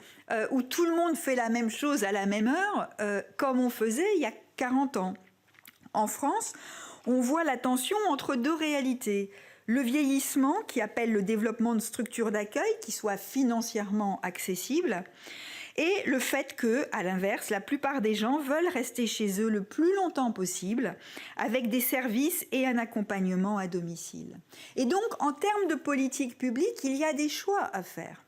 où tout le monde fait la même chose à la même heure, comme on faisait il y a 40 ans. En France, on voit la tension entre deux réalités. Le vieillissement, qui appelle le développement de structures d'accueil qui soient financièrement accessibles, et le fait que, à l'inverse, la plupart des gens veulent rester chez eux le plus longtemps possible, avec des services et un accompagnement à domicile. Et donc, en termes de politique publique, il y a des choix à faire.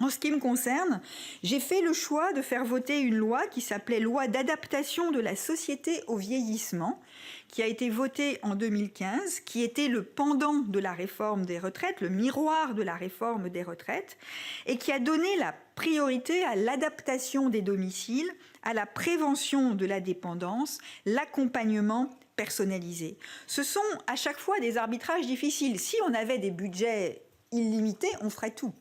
En ce qui me concerne, j'ai fait le choix de faire voter une loi qui s'appelait Loi d'adaptation de la société au vieillissement, qui a été votée en 2015, qui était le pendant de la réforme des retraites, le miroir de la réforme des retraites, et qui a donné la priorité à l'adaptation des domiciles, à la prévention de la dépendance, l'accompagnement personnalisé. Ce sont à chaque fois des arbitrages difficiles. Si on avait des budgets illimités, on ferait tout.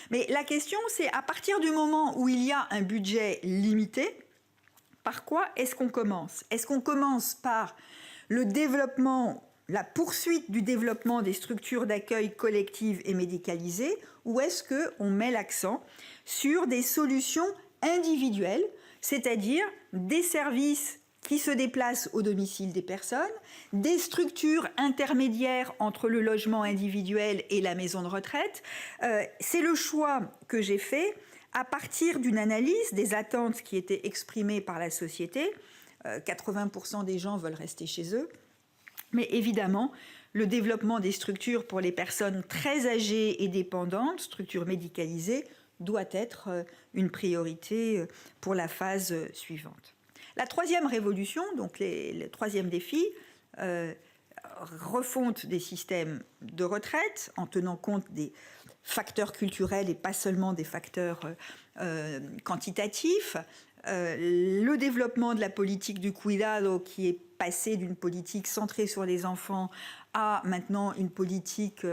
Mais la question, c'est à partir du moment où il y a un budget limité, par quoi est-ce qu'on commence? Est-ce qu'on commence par le développement, la poursuite du développement des structures d'accueil collectives et médicalisées, ou est-ce qu'on met l'accent sur des solutions individuelles, c'est-à-dire des services qui se déplacent au domicile des personnes, des structures intermédiaires entre le logement individuel et la maison de retraite. C'est le choix que j'ai fait à partir d'une analyse des attentes qui étaient exprimées par la société. 80% des gens veulent rester chez eux. Mais évidemment, le développement des structures pour les personnes très âgées et dépendantes, structures médicalisées, doit être une priorité pour la phase suivante. La troisième révolution, donc le troisième défi, refonte des systèmes de retraite en tenant compte des facteurs culturels et pas seulement des facteurs quantitatifs. Le développement de la politique du cuidado qui est passé d'une politique centrée sur les enfants à maintenant une politique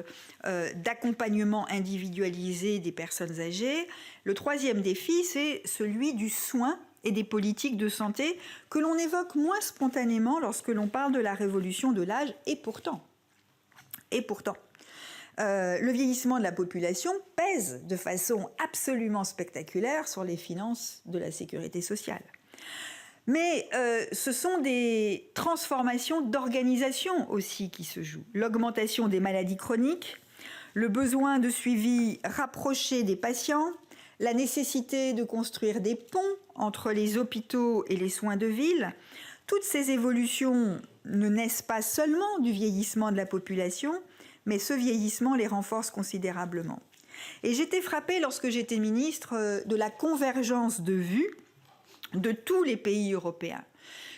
d'accompagnement individualisé des personnes âgées. Le troisième défi, c'est celui du soin et des politiques de santé que l'on évoque moins spontanément lorsque l'on parle de la révolution de l'âge. Et pourtant, le vieillissement de la population pèse de façon absolument spectaculaire sur les finances de la sécurité sociale. Mais ce sont des transformations d'organisation aussi qui se jouent. L'augmentation des maladies chroniques, le besoin de suivi rapproché des patients, la nécessité de construire des ponts entre les hôpitaux et les soins de ville. Toutes ces évolutions ne naissent pas seulement du vieillissement de la population, mais ce vieillissement les renforce considérablement. Et j'étais frappée, lorsque j'étais ministre, de la convergence de vues de tous les pays européens.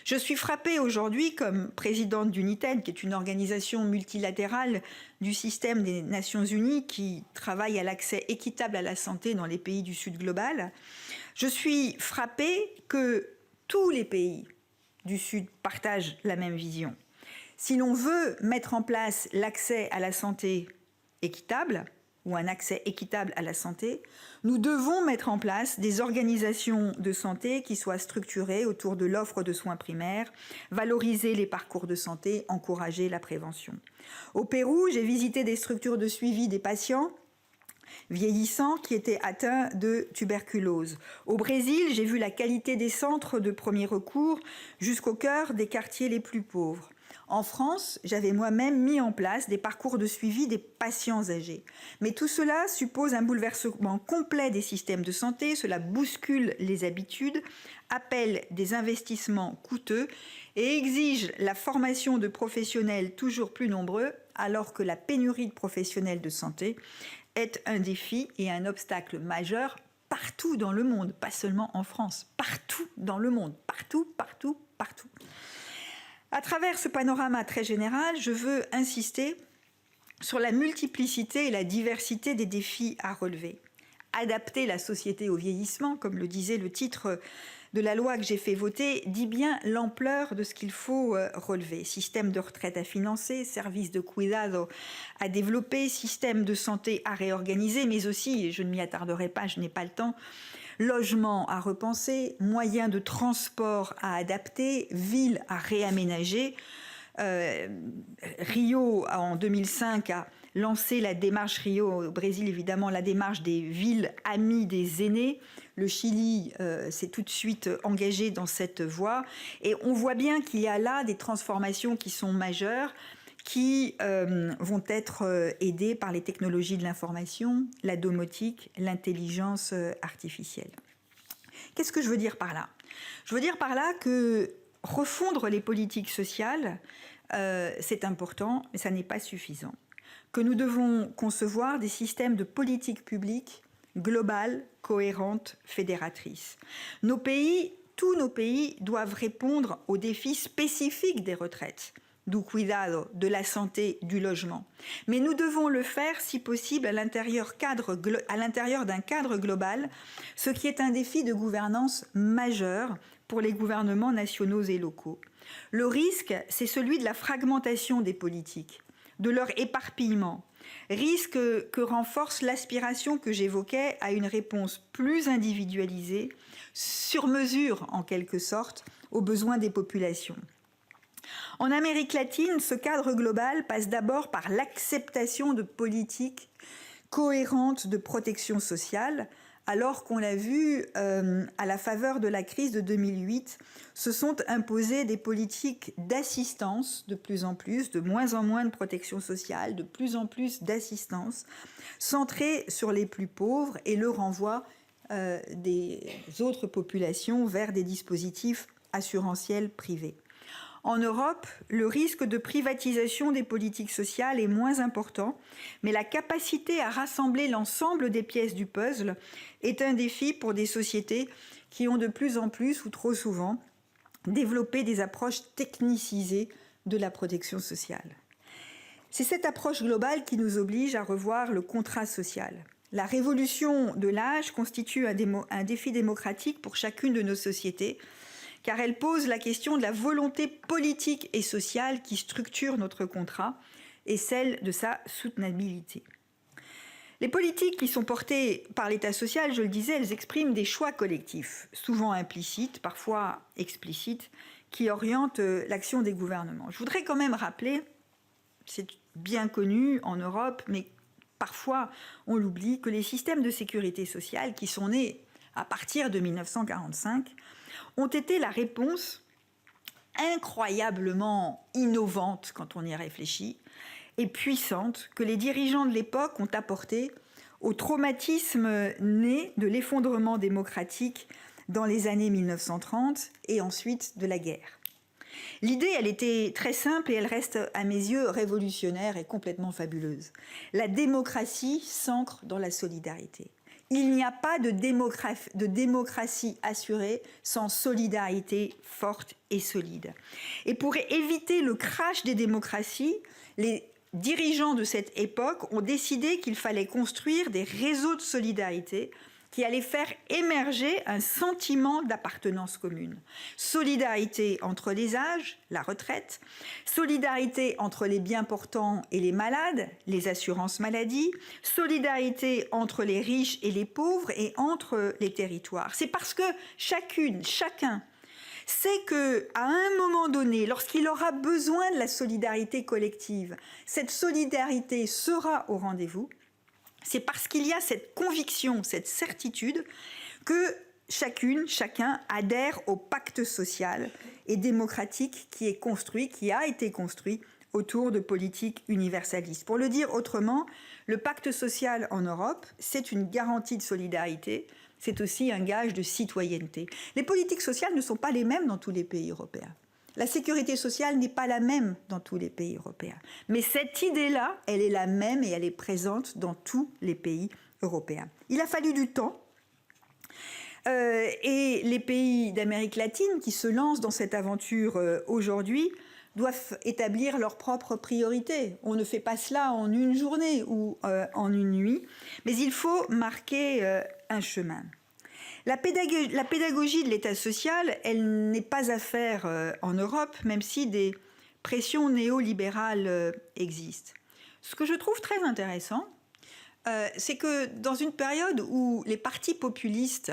Je suis frappée aujourd'hui, comme présidente d'United, qui est une organisation multilatérale du système des Nations Unies qui travaille à l'accès équitable à la santé dans les pays du Sud global. Je suis frappée que tous les pays du Sud partagent la même vision. Si l'on veut mettre en place l'accès à la santé équitable, ou un accès équitable à la santé, nous devons mettre en place des organisations de santé qui soient structurées autour de l'offre de soins primaires, valoriser les parcours de santé, encourager la prévention. Au Pérou, j'ai visité des structures de suivi des patients vieillissants qui étaient atteints de tuberculose. Au Brésil, j'ai vu la qualité des centres de premier recours jusqu'au cœur des quartiers les plus pauvres. En France, j'avais moi-même mis en place des parcours de suivi des patients âgés. Mais tout cela suppose un bouleversement complet des systèmes de santé, cela bouscule les habitudes, appelle des investissements coûteux et exige la formation de professionnels toujours plus nombreux, alors que la pénurie de professionnels de santé est un défi et un obstacle majeur partout dans le monde, pas seulement en France, partout dans le monde, partout. À travers ce panorama très général, je veux insister sur la multiplicité et la diversité des défis à relever. Adapter la société au vieillissement, comme le disait le titre de la loi que j'ai fait voter, dit bien l'ampleur de ce qu'il faut relever. Système de retraite à financer, services de cuidado à développer, système de santé à réorganiser, mais aussi, et je ne m'y attarderai pas, je n'ai pas le temps, logement à repenser, moyens de transport à adapter, villes à réaménager. Rio, en 2005, a lancé la démarche, Rio au Brésil évidemment, la démarche des villes amies des aînés. Le Chili s'est tout de suite engagé dans cette voie. Et on voit bien qu'il y a là des transformations qui sont majeures, qui vont être aidées par les technologies de l'information, la domotique, l'intelligence artificielle. Qu'est-ce que je veux dire par là? Je veux dire par là que refondre les politiques sociales, c'est important, mais ça n'est pas suffisant. Que nous devons concevoir des systèmes de politique publique globale, cohérente, fédératrice. Tous nos pays doivent répondre aux défis spécifiques des retraites, du cuidado, de la santé, du logement. Mais nous devons le faire, si possible, à l'intérieur d'un cadre global, ce qui est un défi de gouvernance majeur pour les gouvernements nationaux et locaux. Le risque, c'est celui de la fragmentation des politiques, de leur éparpillement, risque que renforce l'aspiration que j'évoquais à une réponse plus individualisée, sur mesure en quelque sorte, aux besoins des populations. En Amérique latine, ce cadre global passe d'abord par l'acceptation de politiques cohérentes de protection sociale, alors qu'on l'a vu à la faveur de la crise de 2008, se sont imposées des politiques d'assistance de plus en plus, de moins en moins de protection sociale, de plus en plus d'assistance, centrée sur les plus pauvres et le renvoi des autres populations vers des dispositifs assurantiels privés. En Europe, le risque de privatisation des politiques sociales est moins important, mais la capacité à rassembler l'ensemble des pièces du puzzle est un défi pour des sociétés qui ont de plus en plus, ou trop souvent, développé des approches technicisées de la protection sociale. C'est cette approche globale qui nous oblige à revoir le contrat social. La révolution de l'âge constitue un défi démocratique pour chacune de nos sociétés, car elle pose la question de la volonté politique et sociale qui structure notre contrat et celle de sa soutenabilité. Les politiques qui sont portées par l'État social, je le disais, elles expriment des choix collectifs, souvent implicites, parfois explicites, qui orientent l'action des gouvernements. Je voudrais quand même rappeler, c'est bien connu en Europe, mais parfois on l'oublie, que les systèmes de sécurité sociale qui sont nés à partir de 1945 ont été la réponse incroyablement innovante, quand on y réfléchit, et puissante que les dirigeants de l'époque ont apportée au traumatisme né de l'effondrement démocratique dans les années 1930 et ensuite de la guerre. L'idée, elle était très simple et elle reste à mes yeux révolutionnaire et complètement fabuleuse. La démocratie s'ancre dans la solidarité. Il n'y a pas de démocratie assurée sans solidarité forte et solide. Et pour éviter le crash des démocraties, les dirigeants de cette époque ont décidé qu'il fallait construire des réseaux de solidarité qui allaient faire émerger un sentiment d'appartenance commune. Solidarité entre les âges, la retraite, solidarité entre les bien portants et les malades, les assurances maladie, solidarité entre les riches et les pauvres et entre les territoires. C'est parce que chacun sait qu'à un moment donné, lorsqu'il aura besoin de la solidarité collective, cette solidarité sera au rendez-vous. C'est parce qu'il y a cette conviction, cette certitude que chacun adhère au pacte social et démocratique qui a été construit autour de politiques universalistes. Pour le dire autrement, le pacte social en Europe, c'est une garantie de solidarité, c'est aussi un gage de citoyenneté. Les politiques sociales ne sont pas les mêmes dans tous les pays européens. La sécurité sociale n'est pas la même dans tous les pays européens. Mais cette idée-là, elle est la même et elle est présente dans tous les pays européens. Il a fallu du temps. Et les pays d'Amérique latine qui se lancent dans cette aventure aujourd'hui doivent établir leurs propres priorités. On ne fait pas cela en une journée ou en une nuit, mais il faut marquer un chemin. La pédagogie de l'État social, elle n'est pas à faire en Europe, même si des pressions néolibérales existent. Ce que je trouve très intéressant, c'est que dans une période où les partis populistes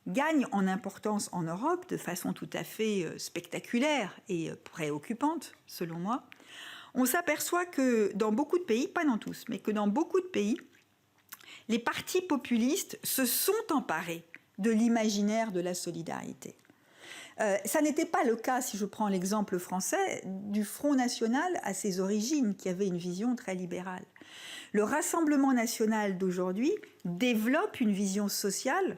gagnent en importance en Europe de façon tout à fait spectaculaire et préoccupante, selon moi, on s'aperçoit que dans beaucoup de pays, pas dans tous, mais que dans beaucoup de pays, les partis populistes se sont emparés de l'imaginaire de la solidarité. Ça n'était pas le cas, si je prends l'exemple français, du Front National à ses origines, qui avait une vision très libérale. Le Rassemblement national d'aujourd'hui développe une vision sociale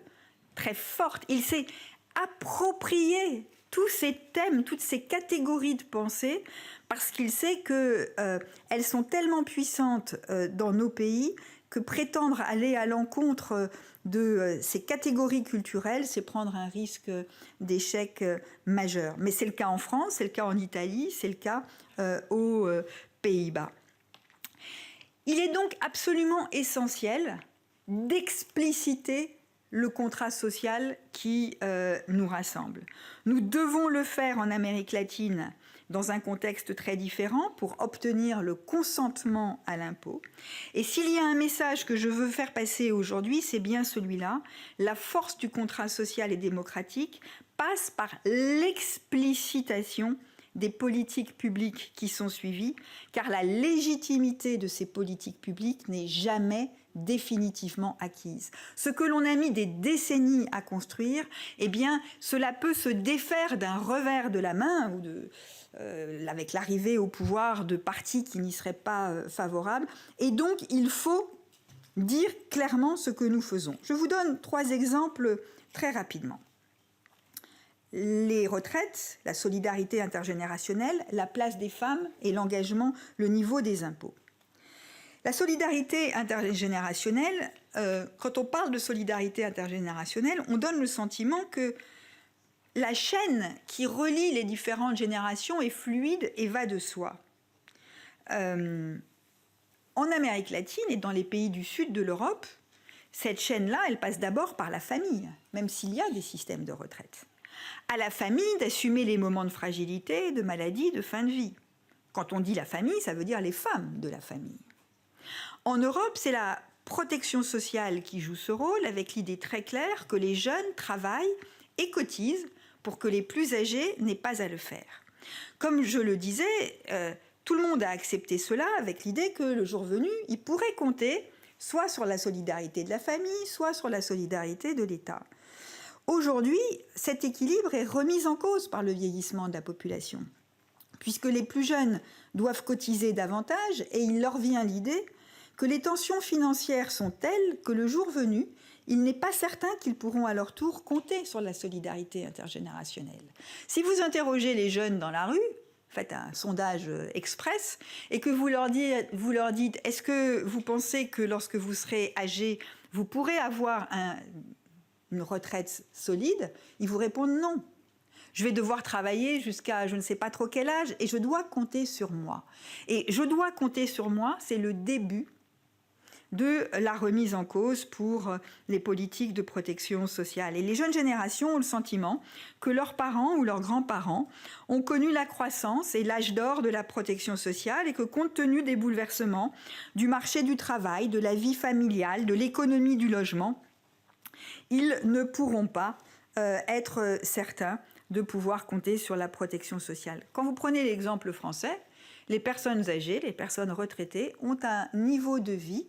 très forte. Il s'est approprié tous ces thèmes, toutes ces catégories de pensée, parce qu'il sait qu'elles sont tellement puissantes dans nos pays que prétendre aller à l'encontre de ces catégories culturelles, c'est prendre un risque d'échec majeur. Mais c'est le cas en France, c'est le cas en Italie, c'est le cas aux Pays-Bas. Il est donc absolument essentiel d'expliciter le contrat social qui nous rassemble. Nous devons le faire en Amérique latine dans un contexte très différent pour obtenir le consentement à l'impôt. Et s'il y a un message que je veux faire passer aujourd'hui, c'est bien celui-là. La force du contrat social et démocratique passe par l'explicitation des politiques publiques qui sont suivies, car la légitimité de ces politiques publiques n'est jamais définitivement acquise. Ce que l'on a mis des décennies à construire, eh bien, cela peut se défaire d'un revers de la main ou avec l'arrivée au pouvoir de partis qui n'y seraient pas favorables. Et donc, il faut dire clairement ce que nous faisons. Je vous donne 3 exemples très rapidement. Les retraites, la solidarité intergénérationnelle, la place des femmes et l'engagement, le niveau des impôts. La solidarité intergénérationnelle, quand on parle de solidarité intergénérationnelle, on donne le sentiment que la chaîne qui relie les différentes générations est fluide et va de soi. En Amérique latine et dans les pays du sud de l'Europe, cette chaîne-là, elle passe d'abord par la famille, même s'il y a des systèmes de retraite. À la famille d'assumer les moments de fragilité, de maladie, de fin de vie. Quand on dit la famille, ça veut dire les femmes de la famille. En Europe, c'est la protection sociale qui joue ce rôle, avec l'idée très claire que les jeunes travaillent et cotisent pour que les plus âgés n'aient pas à le faire. Comme je le disais, tout le monde a accepté cela avec l'idée que le jour venu, il pourrait compter soit sur la solidarité de la famille, soit sur la solidarité de l'État. Aujourd'hui, cet équilibre est remis en cause par le vieillissement de la population, puisque les plus jeunes doivent cotiser davantage et il leur vient l'idée que les tensions financières sont telles que le jour venu, il n'est pas certain qu'ils pourront à leur tour compter sur la solidarité intergénérationnelle. Si vous interrogez les jeunes dans la rue, faites un sondage express, et que vous leur dites est-ce que vous pensez que lorsque vous serez âgé, vous pourrez avoir une retraite solide, ils vous répondent non. Je vais devoir travailler jusqu'à je ne sais pas trop quel âge et je dois compter sur moi. Et je dois compter sur moi, c'est le début de la remise en cause pour les politiques de protection sociale. Et les jeunes générations ont le sentiment que leurs parents ou leurs grands-parents ont connu la croissance et l'âge d'or de la protection sociale et que compte tenu des bouleversements du marché du travail, de la vie familiale, de l'économie du logement, ils ne pourront pas être certains de pouvoir compter sur la protection sociale. Quand vous prenez l'exemple français, les personnes âgées, les personnes retraitées ont un niveau de vie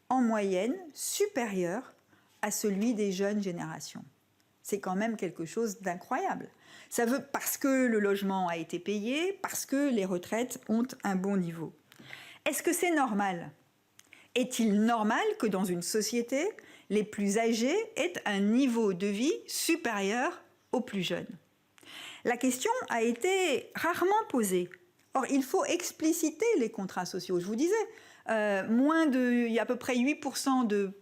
en moyenne supérieur à celui des jeunes générations. C'est quand même quelque chose d'incroyable. Ça veut parce que le logement a été payé, parce que les retraites ont un bon niveau. Est-ce que c'est normal ? Est-il normal que dans une société, les plus âgés aient un niveau de vie supérieur aux plus jeunes ? La question a été rarement posée. Or, il faut expliciter les contrats sociaux. Je vous disais, il y a à peu près 8% de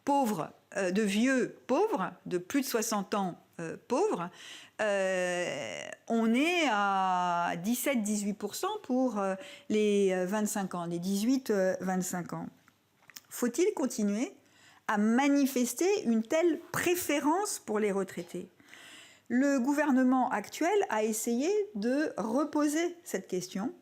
pauvres, de vieux pauvres, de plus de 60 ans pauvres. On est à 17-18% pour les 25 ans, les 18-25 ans. Faut-il continuer à manifester une telle préférence pour les retraités ? Le gouvernement actuel a essayé de reposer cette question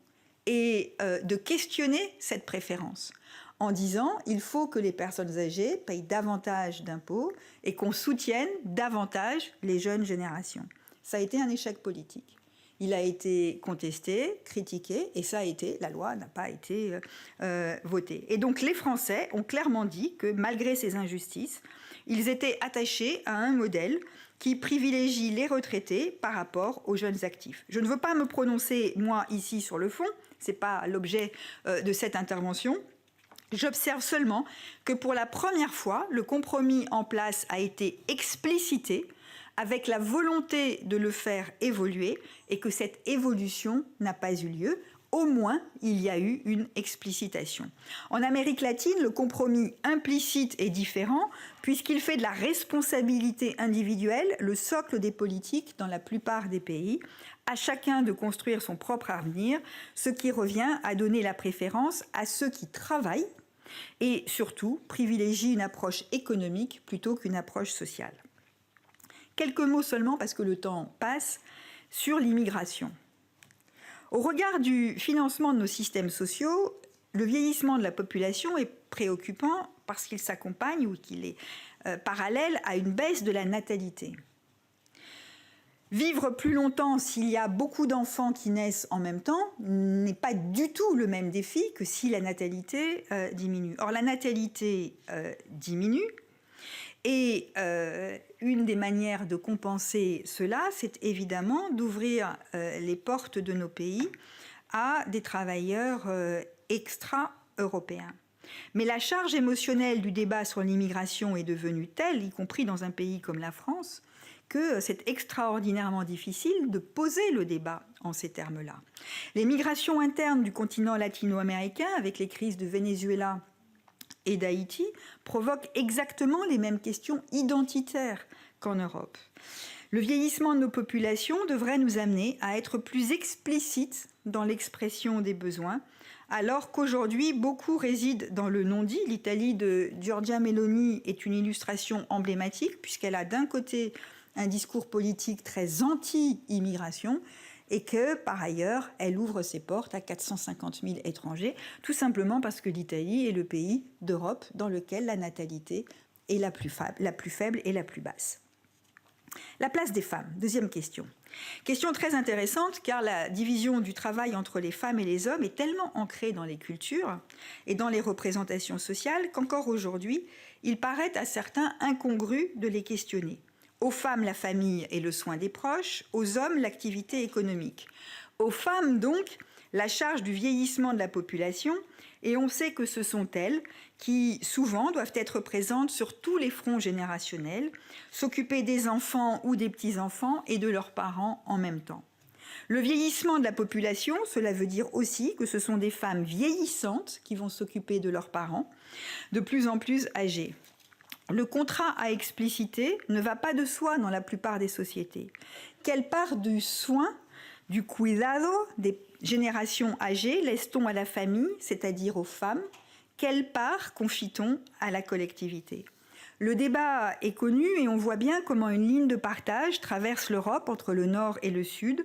et de questionner cette préférence en disant il faut que les personnes âgées payent davantage d'impôts et qu'on soutienne davantage les jeunes générations. Ça a été un échec politique. Il a été contesté, critiqué, et la loi n'a pas été votée. Et donc les Français ont clairement dit que malgré ces injustices, ils étaient attachés à un modèle qui privilégie les retraités par rapport aux jeunes actifs. Je ne veux pas me prononcer, moi, ici, sur le fond, ce n'est pas l'objet de cette intervention. J'observe seulement que pour la première fois, le compromis en place a été explicité avec la volonté de le faire évoluer et que cette évolution n'a pas eu lieu au moins il y a eu une explicitation. En Amérique latine, le compromis implicite est différent puisqu'il fait de la responsabilité individuelle le socle des politiques dans la plupart des pays, à chacun de construire son propre avenir, ce qui revient à donner la préférence à ceux qui travaillent et surtout privilégie une approche économique plutôt qu'une approche sociale. Quelques mots seulement, parce que le temps passe, sur l'immigration. Au regard du financement de nos systèmes sociaux, le vieillissement de la population est préoccupant parce qu'il s'accompagne ou qu'il est parallèle à une baisse de la natalité. Vivre plus longtemps s'il y a beaucoup d'enfants qui naissent en même temps n'est pas du tout le même défi que si la natalité diminue. Or, la natalité diminue et une des manières de compenser cela, c'est évidemment d'ouvrir les portes de nos pays à des travailleurs extra-européens. Mais la charge émotionnelle du débat sur l'immigration est devenue telle, y compris dans un pays comme la France, que c'est extraordinairement difficile de poser le débat en ces termes-là. Les migrations internes du continent latino-américain, avec les crises de Venezuela et d'Haïti, provoquent exactement les mêmes questions identitaires qu'en Europe. Le vieillissement de nos populations devrait nous amener à être plus explicites dans l'expression des besoins, alors qu'aujourd'hui, beaucoup résident dans le non-dit. L'Italie de Giorgia Meloni est une illustration emblématique, puisqu'elle a d'un côté un discours politique très anti-immigration et que, par ailleurs, elle ouvre ses portes à 450 000 étrangers, tout simplement parce que l'Italie est le pays d'Europe dans lequel la natalité est la plus faible et la plus basse. La place des femmes, deuxième question. Question très intéressante car la division du travail entre les femmes et les hommes est tellement ancrée dans les cultures et dans les représentations sociales qu'encore aujourd'hui, il paraît à certains incongru de les questionner. Aux femmes, la famille et le soin des proches, aux hommes, l'activité économique. Aux femmes, donc, la charge du vieillissement de la population, et on sait que ce sont elles qui, souvent, doivent être présentes sur tous les fronts générationnels, s'occuper des enfants ou des petits-enfants et de leurs parents en même temps. Le vieillissement de la population, cela veut dire aussi que ce sont des femmes vieillissantes qui vont s'occuper de leurs parents, de plus en plus âgés. Le contrat à expliciter ne va pas de soi dans la plupart des sociétés. Quelle part du soin, du cuidado des générations âgées laisse-t-on à la famille, c'est-à-dire aux femmes? Quelle part confie-t-on à la collectivité? Le débat est connu et on voit bien comment une ligne de partage traverse l'Europe entre le Nord et le Sud,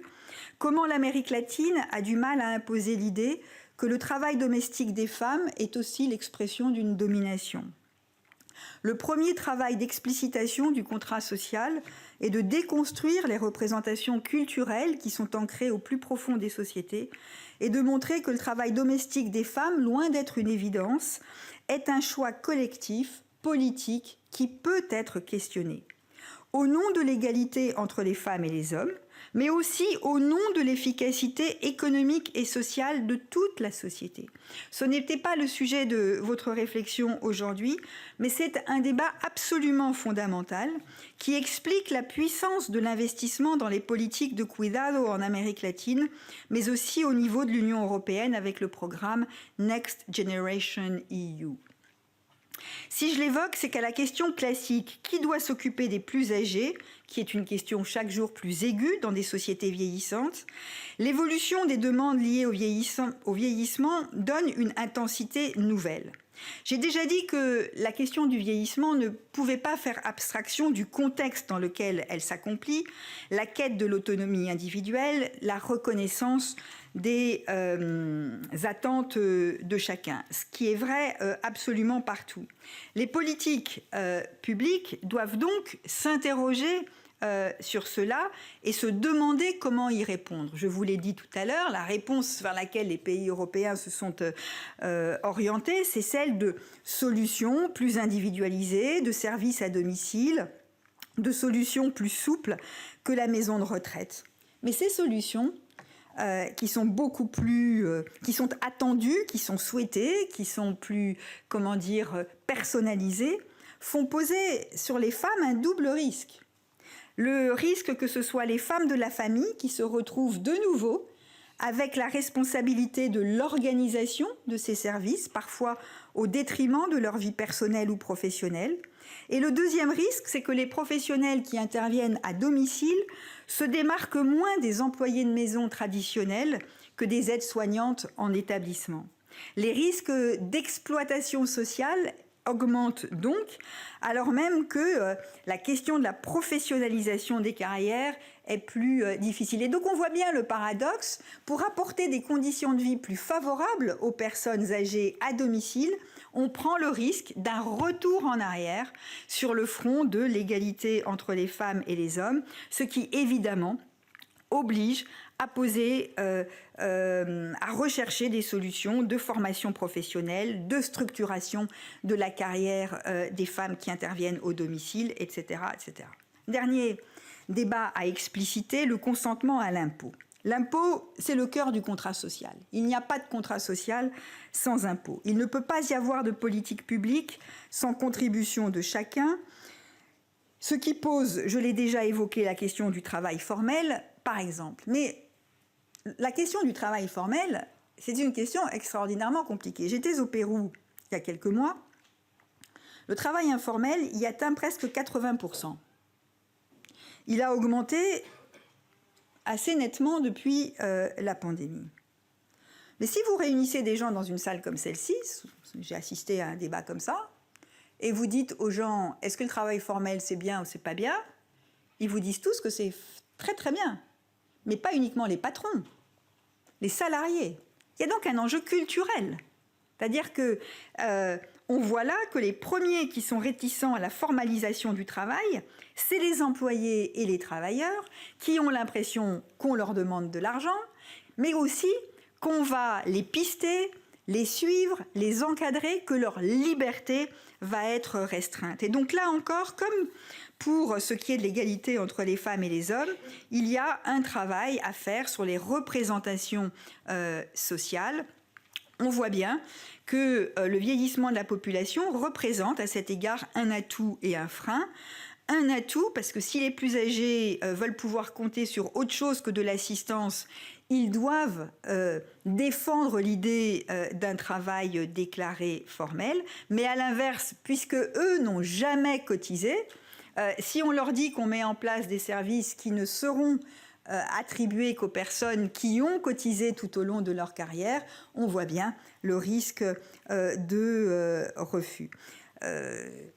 comment l'Amérique latine a du mal à imposer l'idée que le travail domestique des femmes est aussi l'expression d'une domination. Le premier travail d'explicitation du contrat social est de déconstruire les représentations culturelles qui sont ancrées au plus profond des sociétés et de montrer que le travail domestique des femmes, loin d'être une évidence, est un choix collectif, politique, qui peut être questionné. Au nom de l'égalité entre les femmes et les hommes, mais aussi au nom de l'efficacité économique et sociale de toute la société. Ce n'était pas le sujet de votre réflexion aujourd'hui, mais c'est un débat absolument fondamental qui explique la puissance de l'investissement dans les politiques de cuidado en Amérique latine, mais aussi au niveau de l'Union européenne avec le programme Next Generation EU. Si je l'évoque, c'est qu'à la question classique « qui doit s'occuper des plus âgés ?», qui est une question chaque jour plus aiguë dans des sociétés vieillissantes, l'évolution des demandes liées au vieillissement donne une intensité nouvelle. J'ai déjà dit que la question du vieillissement ne pouvait pas faire abstraction du contexte dans lequel elle s'accomplit, la quête de l'autonomie individuelle, la reconnaissance des attentes de chacun, ce qui est vrai absolument partout. Les politiques publiques doivent donc s'interroger sur cela et se demander comment y répondre. Je vous l'ai dit tout à l'heure, la réponse vers laquelle les pays européens se sont orientés, c'est celle de solutions plus individualisées, de services à domicile, de solutions plus souples que la maison de retraite. Mais ces solutions qui sont beaucoup plus, qui sont attendues, qui sont souhaitées, qui sont plus, personnalisées, font peser sur les femmes un double risque. Le risque que ce soit les femmes de la famille qui se retrouvent de nouveau avec la responsabilité de l'organisation de ces services, parfois au détriment de leur vie personnelle ou professionnelle. Et le deuxième risque, c'est que les professionnels qui interviennent à domicile se démarquent moins des employés de maison traditionnels que des aides-soignantes en établissement. Les risques d'exploitation sociale augmentent donc, alors même que la question de la professionnalisation des carrières est plus difficile. Et donc on voit bien le paradoxe, pour apporter des conditions de vie plus favorables aux personnes âgées à domicile, on prend le risque d'un retour en arrière sur le front de l'égalité entre les femmes et les hommes, ce qui évidemment oblige à rechercher des solutions de formation professionnelle, de structuration de la carrière des femmes qui interviennent au domicile, etc., etc. Dernier débat à expliciter, le consentement à l'impôt. L'impôt, c'est le cœur du contrat social. Il n'y a pas de contrat social sans impôt. Il ne peut pas y avoir de politique publique sans contribution de chacun, ce qui pose, je l'ai déjà évoqué, la question du travail formel, par exemple. Mais la question du travail formel, c'est une question extraordinairement compliquée. J'étais au Pérou il y a quelques mois. Le travail informel y atteint presque 80%. Il a augmenté assez nettement depuis la pandémie. Mais si vous réunissez des gens dans une salle comme celle-ci, j'ai assisté à un débat comme ça, et vous dites aux gens, est-ce que le travail formel c'est bien ou c'est pas bien? Ils vous disent tous que c'est très très bien, mais pas uniquement les patrons, les salariés. Il y a donc un enjeu culturel. C'est-à-dire que on voit là que les premiers qui sont réticents à la formalisation du travail, c'est les employés et les travailleurs qui ont l'impression qu'on leur demande de l'argent, mais aussi qu'on va les pister, les suivre, les encadrer, que leur liberté va être restreinte. Et donc là encore, comme pour ce qui est de l'égalité entre les femmes et les hommes, il y a un travail à faire sur les représentations sociales. On voit bien que le vieillissement de la population représente à cet égard un atout et un frein. Un atout parce que si les plus âgés veulent pouvoir compter sur autre chose que de l'assistance, ils doivent défendre l'idée d'un travail déclaré formel. Mais à l'inverse, puisque eux n'ont jamais cotisé, si on leur dit qu'on met en place des services qui ne seront attribués qu'aux personnes qui ont cotisé tout au long de leur carrière, on voit bien le risque de refus.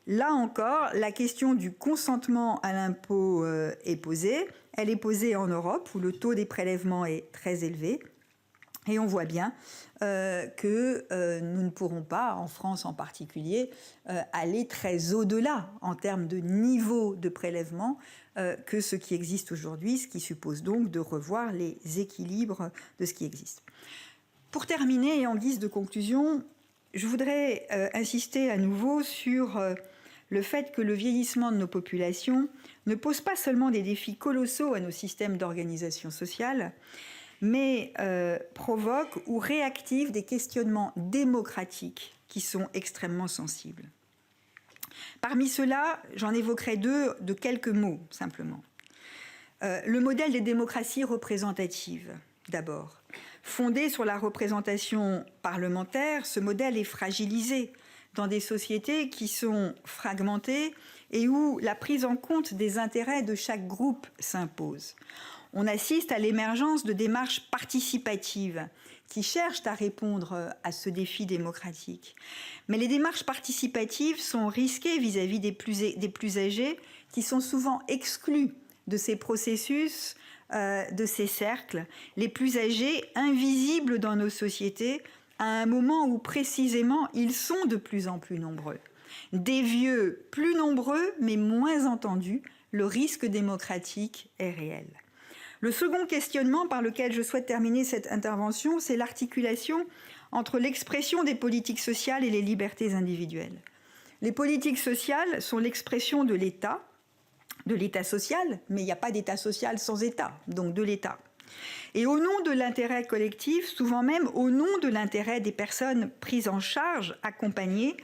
Là encore, la question du consentement à l'impôt est posée. Elle est posée en Europe, où le taux des prélèvements est très élevé. Et on voit bien que nous ne pourrons pas, en France en particulier, aller très au-delà en termes de niveau de prélèvement que ce qui existe aujourd'hui, ce qui suppose donc de revoir les équilibres de ce qui existe. Pour terminer, et en guise de conclusion, je voudrais insister à nouveau sur le fait que le vieillissement de nos populations ne pose pas seulement des défis colossaux à nos systèmes d'organisation sociale, mais provoque ou réactive des questionnements démocratiques qui sont extrêmement sensibles. Parmi ceux-là, j'en évoquerai deux de quelques mots, simplement. Le modèle des démocraties représentatives, d'abord. Fondé sur la représentation parlementaire, ce modèle est fragilisé dans des sociétés qui sont fragmentées et où la prise en compte des intérêts de chaque groupe s'impose. On assiste à l'émergence de démarches participatives qui cherchent à répondre à ce défi démocratique. Mais les démarches participatives sont risquées vis-à-vis des plus âgés qui sont souvent exclus de ces processus, de ces cercles. Les plus âgés, invisibles dans nos sociétés, à un moment où précisément ils sont de plus en plus nombreux. Des vieux plus nombreux mais moins entendus, le risque démocratique est réel. Le second questionnement par lequel je souhaite terminer cette intervention, c'est l'articulation entre l'expression des politiques sociales et les libertés individuelles. Les politiques sociales sont l'expression de l'État social, mais il n'y a pas d'État social sans État, donc de l'État. Et au nom de l'intérêt collectif, souvent même au nom de l'intérêt des personnes prises en charge, accompagnées,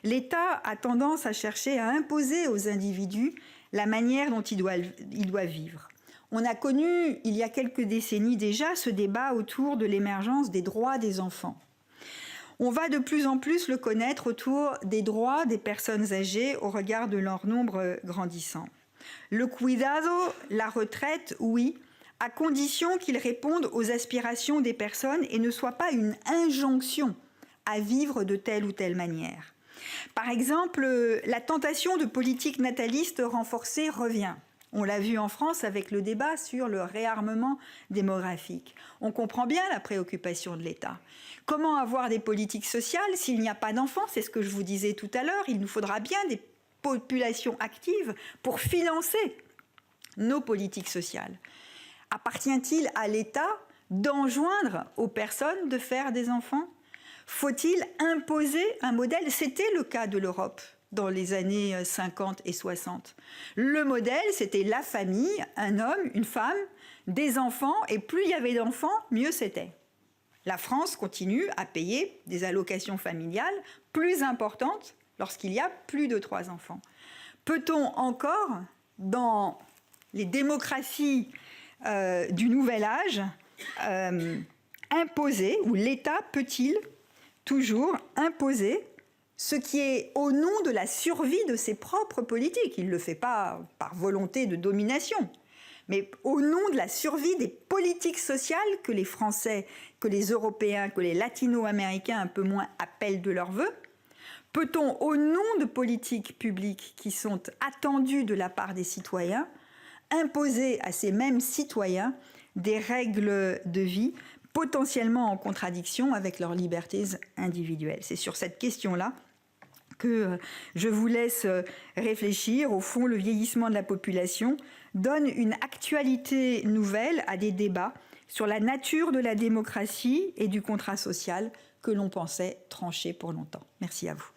l'État a tendance à chercher à imposer aux individus la manière dont ils doivent vivre. On a connu, il y a quelques décennies déjà, ce débat autour de l'émergence des droits des enfants. On va de plus en plus le connaître autour des droits des personnes âgées au regard de leur nombre grandissant. Le cuidado, la retraite, oui, à condition qu'il réponde aux aspirations des personnes et ne soit pas une injonction à vivre de telle ou telle manière. Par exemple, la tentation de politique nataliste renforcée revient. On l'a vu en France avec le débat sur le réarmement démographique. On comprend bien la préoccupation de l'État. Comment avoir des politiques sociales s'il n'y a pas d'enfants? C'est ce que je vous disais tout à l'heure. Il nous faudra bien des populations actives pour financer nos politiques sociales. Appartient-il à l'État d'enjoindre aux personnes de faire des enfants? Faut-il imposer un modèle? C'était le cas de l'Europe dans les années 50 et 60. Le modèle, c'était la famille, un homme, une femme, des enfants, et plus il y avait d'enfants, mieux c'était. La France continue à payer des allocations familiales plus importantes lorsqu'il y a plus de 3 enfants. Peut-on encore, dans les démocraties du nouvel âge, imposer, ou l'État peut-il toujours imposer ce qui est au nom de la survie de ses propres politiques? Il ne le fait pas par volonté de domination, mais au nom de la survie des politiques sociales que les Français, que les Européens, que les Latino-Américains un peu moins appellent de leur vœu. Peut-on, au nom de politiques publiques qui sont attendues de la part des citoyens, imposer à ces mêmes citoyens des règles de vie potentiellement en contradiction avec leurs libertés individuelles? C'est sur cette question-là que je vous laisse réfléchir. Au fond, le vieillissement de la population donne une actualité nouvelle à des débats sur la nature de la démocratie et du contrat social que l'on pensait tranchés pour longtemps. Merci à vous.